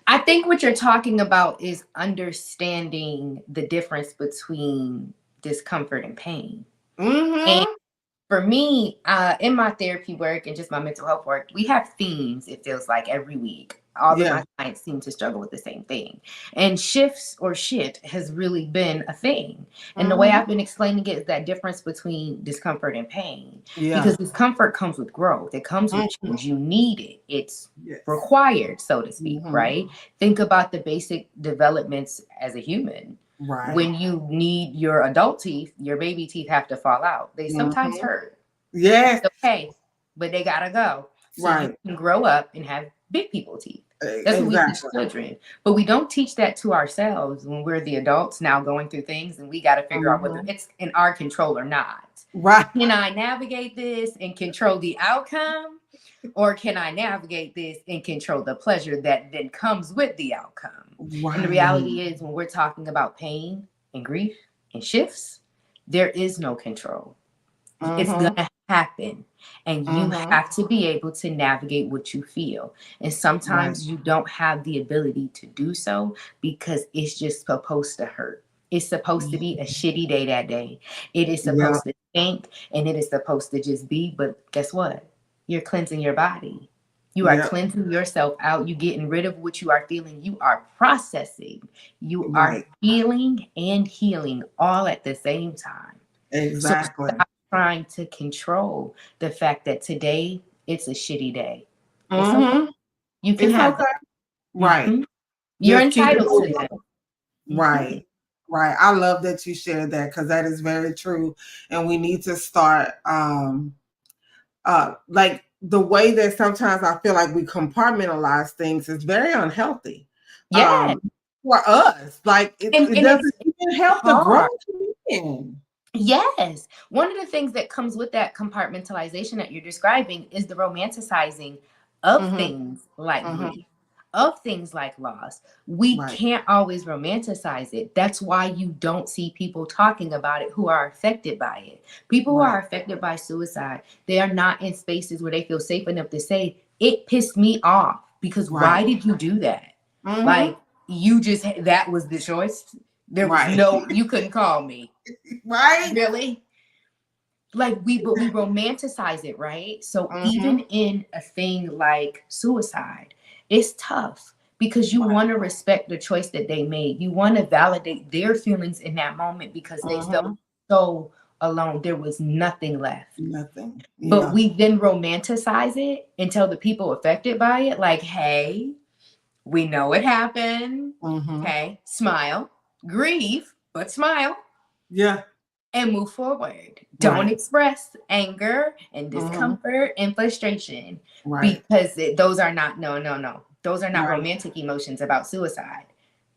I think what you're talking about is understanding the difference between discomfort and pain. And for me, in my therapy work and just my mental health work, we have themes, it feels like, every week. All of my clients seem to struggle with the same thing. And shifts or shit has really been a thing. And the way I've been explaining it is that difference between discomfort and pain. Because discomfort comes with growth. It comes with change. You need it. It's required, so to speak, right? Think about the basic developments as a human. Right. When you need your adult teeth, your baby teeth have to fall out. They sometimes hurt. Yes. It's okay, but they gotta go. So you can grow up and have big people teeth. That's what we teach children. But we don't teach that to ourselves when we're the adults now going through things, and we got to figure out whether it's in our control or not. Right. Can I navigate this and control the outcome? Or can I navigate this and control the pleasure that then comes with the outcome? Right. And the reality is, when we're talking about pain and grief and shifts, there is no control. It's gonna happen, and you have to be able to navigate what you feel. And sometimes you don't have the ability to do so because it's just supposed to hurt. It's supposed to be a shitty day that day. It is supposed to stink, and it is supposed to just be. But guess what? You're cleansing your body. You are cleansing yourself out. You're getting rid of what you are feeling. You are processing. You are feeling and healing all at the same time. Exactly. So stop trying to control the fact that today it's a shitty day. It's okay. You can have that. Right. You're entitled to that. Right. Right. I love that you shared that, because that is very true. And we need to start like the way that sometimes I feel like we compartmentalize things is very unhealthy. Yeah. For us. Like it doesn't even help the growth in. Yes. One of the things that comes with that compartmentalization that you're describing is the romanticizing of things like grief, of things like loss. We can't always romanticize it. That's why you don't see people talking about it who are affected by it. People who are affected by suicide, they are not in spaces where they feel safe enough to say, it pissed me off, because why did you do that? Like, you just, that was the choice. There was no, you couldn't call me. Really? Like but we romanticize it, right? So even in a thing like suicide, it's tough because you want to respect the choice that they made. You want to validate their feelings in that moment because they felt so alone. There was nothing left. Nothing. But we then romanticize it and tell the people affected by it, like, hey, we know it happened. Okay, smile, grieve, but smile. Yeah. And move forward. Don't express anger and discomfort and frustration because those are not, no. Those are not romantic emotions about suicide.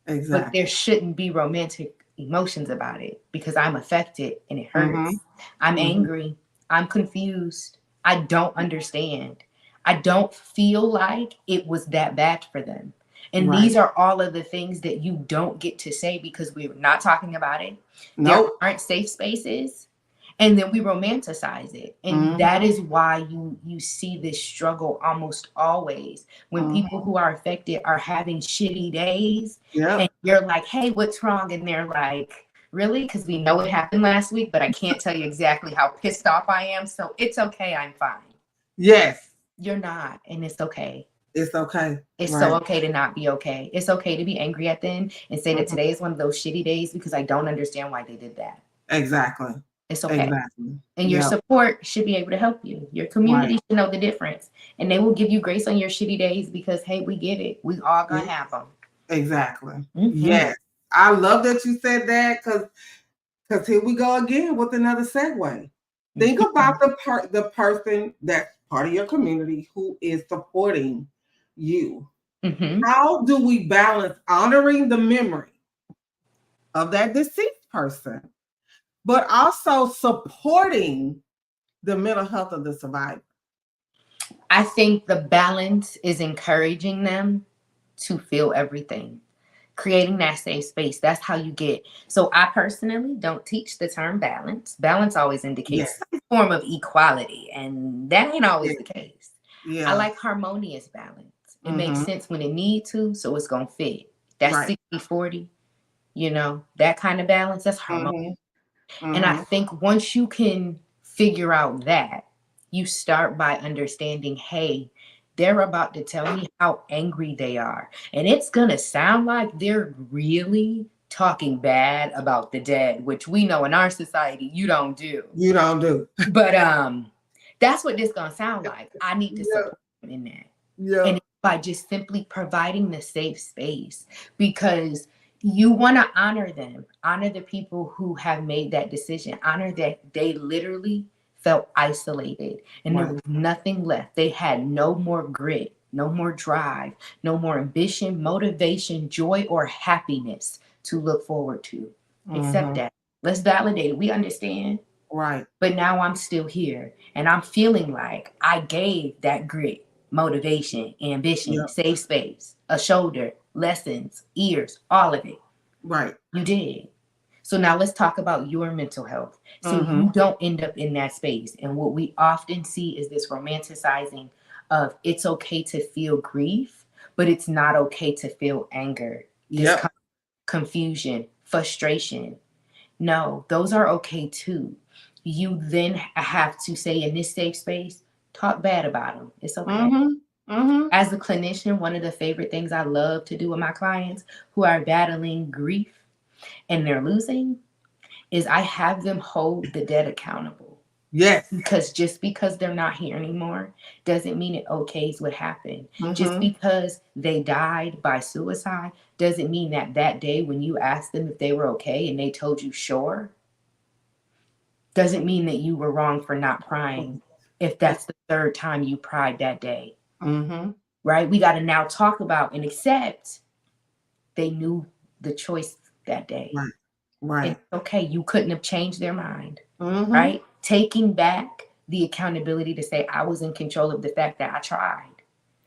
Exactly. But there shouldn't be romantic emotions about it because I'm affected and it hurts. I'm angry. I'm confused. I don't understand. I don't feel like it was that bad for them. And these are all of the things that you don't get to say because we're not talking about it. There aren't safe spaces. And then we romanticize it. And that is why you see this struggle almost always when people who are affected are having shitty days. And you're like, hey, what's wrong? And they're like, really? Because we know it happened last week, but I can't tell you exactly how pissed off I am. So it's okay. I'm fine. Yes. You're not. And it's okay. It's okay. It's so okay to not be okay. It's okay to be angry at them and say that today is one of those shitty days because I don't understand why they did that. Exactly. It's okay. Exactly. And your support should be able to help you. Your community should know the difference. And they will give you grace on your shitty days because, hey, we get it. We all gonna have them. Exactly. Yes. I love that you said that because here we go again with another segue. Think about the person that's part of your community who is supporting you. How do we balance honoring the memory of that deceased person, but also supporting the mental health of the survivor? I think the balance is encouraging them to feel everything. Creating that safe space. That's how you get. So I personally don't teach the term balance. Balance always indicates some form of equality, and that ain't always the case. I like harmonious balance. It makes sense when it needs to, so it's gonna fit. That's 60-40, you know, that kind of balance, that's harmonious. And I think once you can figure out that, you start by understanding, hey, they're about to tell me how angry they are. And it's going to sound like they're really talking bad about the dead, which we know in our society you don't do. You don't do. But that's what this going to sound like. I need to support them in that. And by just simply providing the safe space, because you want to honor them, honor the people who have made that decision, honor that they literally felt isolated and there was nothing left. They had no more grit, no more drive, no more ambition, motivation, joy, or happiness to look forward to. Accept that. Let's validate it. We understand. Right. But now I'm still here and I'm feeling like I gave that grit, motivation, ambition, safe space, a shoulder, lessons, ears, all of it. Right. You did. So now let's talk about your mental health. So you don't end up in that space. And what we often see is this romanticizing of it's okay to feel grief, but it's not okay to feel anger, confusion, frustration. No, those are okay too. You then have to say in this safe space, talk bad about them. It's okay. As a clinician, one of the favorite things I love to do with my clients who are battling grief and they're losing is I have them hold the dead accountable. Yes. Because just because they're not here anymore doesn't mean it okays what happened. Just Mm-hmm. because they died by suicide doesn't mean that that day when you asked them if they were okay and they told you sure, doesn't mean that you were wrong for not crying if that's the third time you cried that day. Mm-hmm. Right? We got to now talk about and accept they knew the choice that day. Right. Right. It's okay. You couldn't have changed their mind. Mm-hmm. Right? Taking back the accountability to say I was in control of the fact that I tried.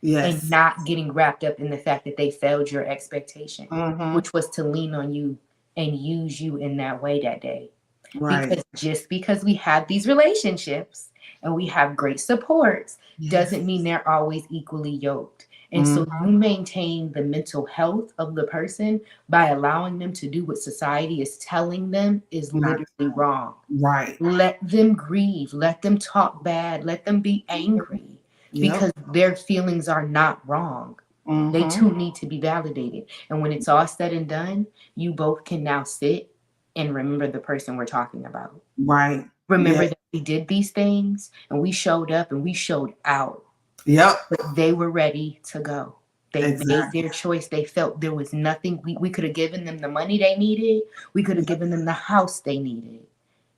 Yes. And not getting wrapped up in the fact that they failed your expectation, Mm-hmm. which was to lean on you and use you in that way that day. Right. Because just because we have these relationships and we have great supports doesn't mean they're always equally yoked. And so you maintain the mental health of the person by allowing them to do what society is telling them is literally wrong. Right. Let them grieve. Let them talk bad. Let them be angry because their feelings are not wrong. They too need to be validated. And when it's all said and done, you both can now sit and remember the person we're talking about. Right. Remember that we did these things and we showed up and we showed out. Yep. But they were ready to go. They made their choice. They felt there was nothing. We could have given them the money they needed. We could have given them the house they needed.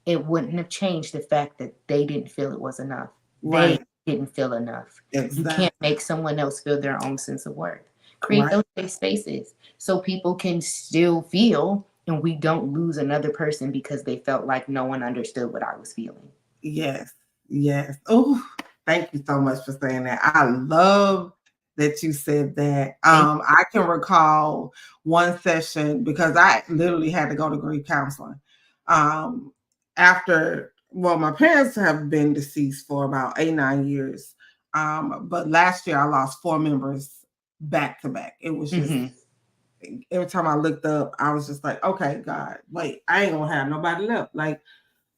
It wouldn't have changed the fact that they didn't feel it was enough. Right. They didn't feel enough. Exactly. You can't make someone else feel their own sense of worth. Create those safe spaces so people can still feel and we don't lose another person because they felt like no one understood what I was feeling. Yes. Yes. Oh, thank you so much for saying that. I love that you said that. I can recall one session because I literally had to go to grief counseling. After, well, my parents have been deceased for about 8-9 years. But last year I lost 4 members back to back. It was just every time I looked up, I was just like, okay, God, wait, I ain't gonna have nobody left. Like,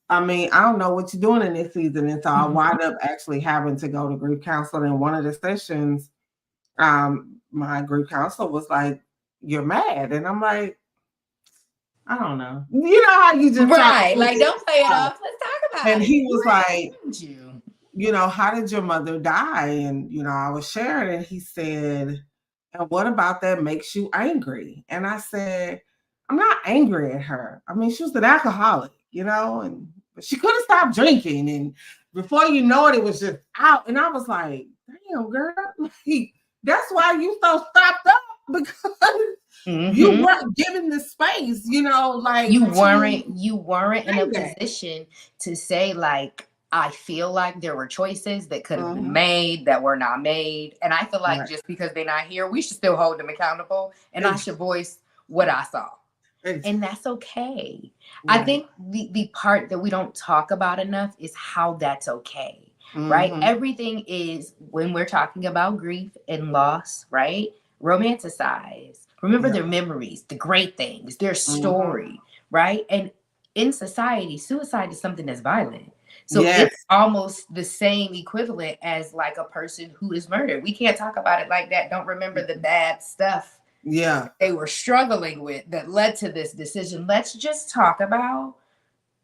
I mean, I don't know what you're doing in this season. And so I wound up actually having to go to grief counseling. And one of the sessions, my grief counselor was like, "You're mad." And I'm like, I don't know. You know how you just like, don't play it off. Let's talk about it. And he was like, you know, how did your mother die? And, you know, I was sharing and he said, and what about that makes you angry? And I said, I'm not angry at her. I mean, she was an alcoholic, you know, and but she couldn't stop drinking. And before you know it, it was just out. And I was like, damn, girl, like, that's why you so stopped up because you weren't given the space, you know, like you weren't in a position to say like, I feel like there were choices that could have been made that were not made. And I feel like just because they're not here, we should still hold them accountable. And I should voice what I saw. And that's okay. I think the part that we don't talk about enough is how that's okay. Right? Everything is, when we're talking about grief and loss, right? Romanticize. Remember their memories, the great things, their story, right? And in society, suicide is something that's violent. So it's almost the same equivalent as like a person who is murdered. We can't talk about it like that. Don't remember the bad stuff they were struggling with that led to this decision. Let's just talk about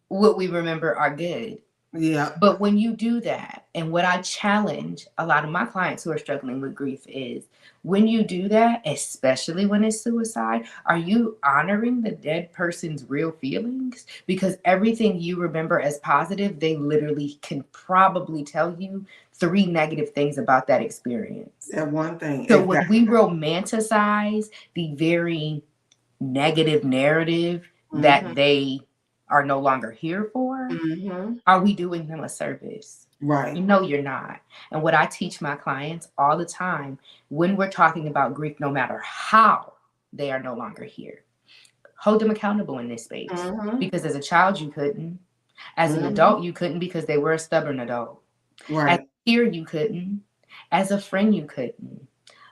what we remember are good. Yeah. But when you do that, and what I challenge a lot of my clients who are struggling with grief is, when you do that, especially when it's suicide, are you honoring the dead person's real feelings? Because everything you remember as positive, they literally can probably tell you 3 negative things about that experience. That one thing. So when we romanticize the very negative narrative that they are no longer here for, are we doing them a service? Right. No, you're not. And what I teach my clients all the time, when we're talking about grief, no matter how they are no longer here, hold them accountable in this space. Because as a child, you couldn't. As an adult, you couldn't because they were a stubborn adult. Right. As a peer, you couldn't. As a friend, you couldn't.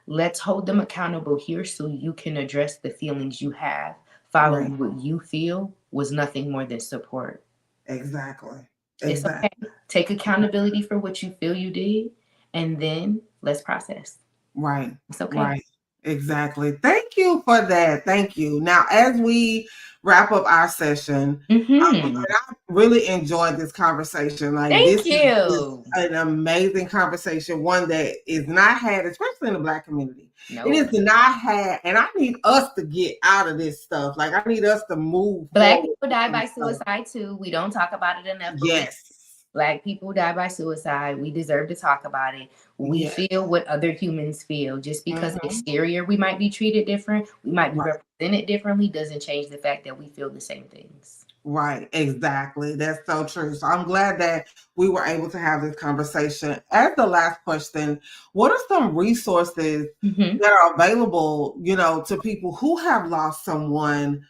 Let's hold them accountable here so you can address the feelings you have. Following what you feel was nothing more than support. Exactly. It's okay. Take accountability for what you feel you did, and then let's process. Right. It's okay. Right. Exactly. Thank you for that. Thank you. Now, as we wrap up our session, what I really enjoyed this conversation. Like, Thank this you. is an amazing conversation, one that is not had, especially in the Black community. No. It is not had, and I need us to get out of this stuff. Like, I need us to move Black forward people die by with stuff. suicide too. We don't talk about it enough. Yes. Black people die by suicide. We deserve to talk about it. We Yes. feel what other humans feel. Just because exterior we might be treated different, we might be represented differently, doesn't change the fact that we feel the same things. Right, exactly. That's so true. So I'm glad that we were able to have this conversation. As the last question, what are some resources that are available, you know, to people who have lost someone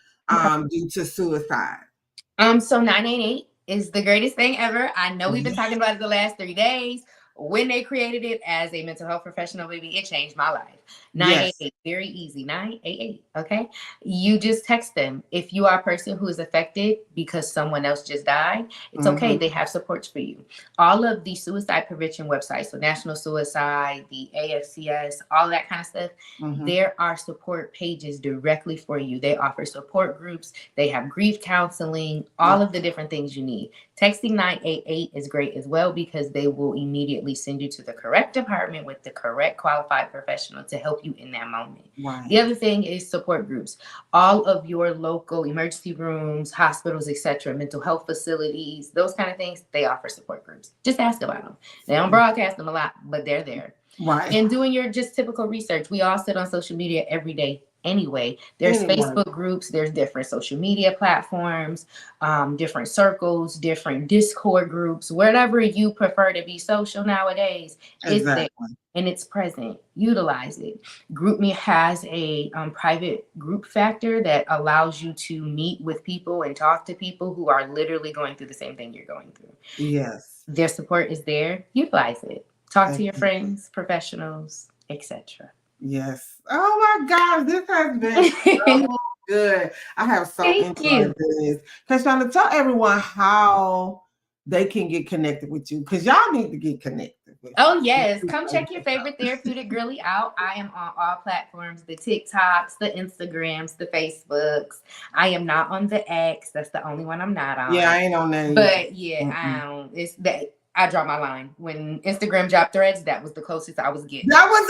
due to suicide? So 988 is the greatest thing ever. I know we've been talking about it the last 3 days. When they created it as a mental health professional, baby, it changed my life. 988, very easy. 988. Okay. You just text them. If you are a person who is affected because someone else just died, it's okay. They have supports for you. All of the suicide prevention websites, so National Suicide, the AFCS, all that kind of stuff, there are support pages directly for you. They offer support groups. They have grief counseling, all of the different things you need. Texting 988 is great as well because they will immediately send you to the correct department with the correct qualified professional to help you in that moment. Right. The other thing is support groups. All of your local emergency rooms, hospitals, etc., mental health facilities, those kind of things, they offer support groups. Just ask about them. They don't broadcast them a lot, but they're there. Right. And doing your just typical research. We all sit on social media every day anyway. There's Facebook groups, there's different social media platforms, different circles, different Discord groups, whatever you prefer to be social nowadays. It's there and it's present. Utilize it. GroupMe has a private group factor that allows you to meet with people and talk to people who are literally going through the same thing you're going through. Yes. Their support is there. Utilize it. Talk to your friends, professionals, etc. Yes. Oh my gosh, this has been so good. I have so enjoyed this. Kashana, tell everyone how they can get connected with you, because y'all need to get connected with you. Yes. Come check your favorite therapeutic girly out. I am on all platforms, the TikToks, the Instagrams, the Facebooks. I am not on the X. That's the only one I'm not on. Yeah, I ain't on that. But yeah, it's that. I draw my line. When Instagram dropped Threads, that was the closest I was getting. That was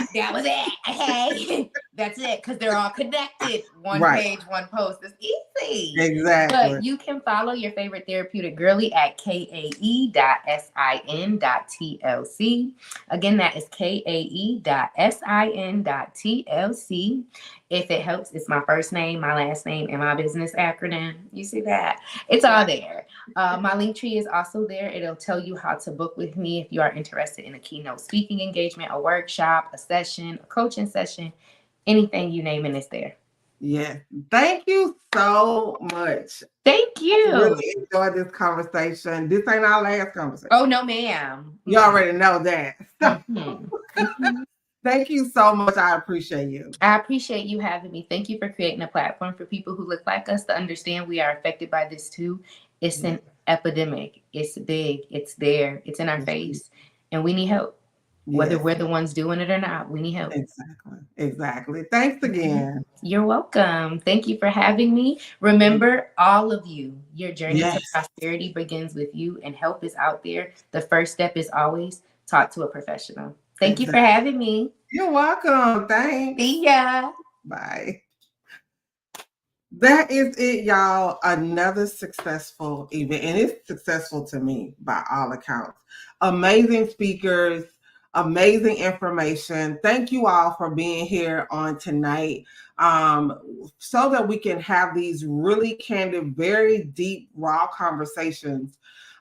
it. That was it. Okay. That's it. Because they're all connected. One page, one post. It's easy. Exactly. But you can follow your favorite therapeutic girly at kae.sin.tlc. Again, that is kae.sin.tlc. If it helps, it's my first name, my last name, and my business acronym. You see that? It's all there. My link tree is also there. It'll tell you how to book with me if you are interested in a keynote speaking engagement, a workshop, a session, a coaching session, anything you name it is there. Yeah. Thank you so much. Thank you. I really enjoyed this conversation. This ain't our last conversation. Oh, no, ma'am. You already know that. Thank you so much. I appreciate you. I appreciate you having me. Thank you for creating a platform for people who look like us to understand we are affected by this too. It's an epidemic. It's big. It's there. It's in our face. And we need help. Whether we're the ones doing it or not, we need help. Exactly. Thanks again. You're welcome. Thank you for having me. Remember, all of you, your journey to prosperity begins with you, and help is out there. The first step is always talk to a professional. Thank you for having me. You're welcome. Thanks. See ya. Bye. That is it, y'all. Another successful event, and it's successful to me by all accounts. Amazing speakers, amazing information. Thank you all for being here on tonight, so that we can have these really candid, very deep, raw conversations.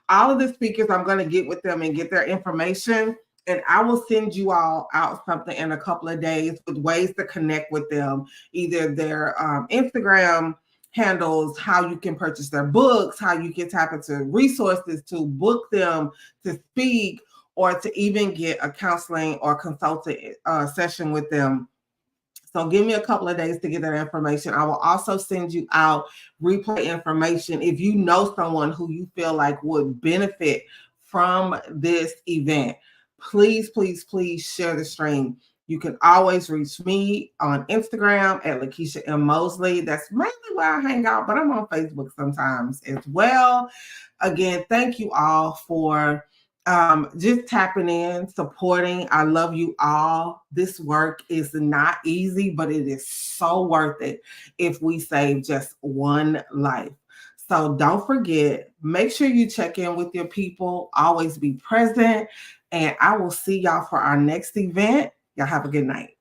All of the speakers, I'm going to get with them and get their information. And I will send you all out something in a couple of days with ways to connect with them, either their Instagram handles, how you can purchase their books, how you can tap into resources to book them to speak, or to even get a counseling or consulting session with them. So give me a couple of days to get that information. I will also send you out replay information if you know someone who you feel like would benefit from this event. Please, please, please share the stream. You can always reach me on Instagram at Lakeisha M. Mosley. That's mainly where I hang out, but I'm on Facebook sometimes as well. Again, thank you all for just tapping in, supporting. I love you all. This work is not easy, but it is so worth it if we save just one life. So don't forget, make sure you check in with your people, always be present, and I will see y'all for our next event. Y'all have a good night.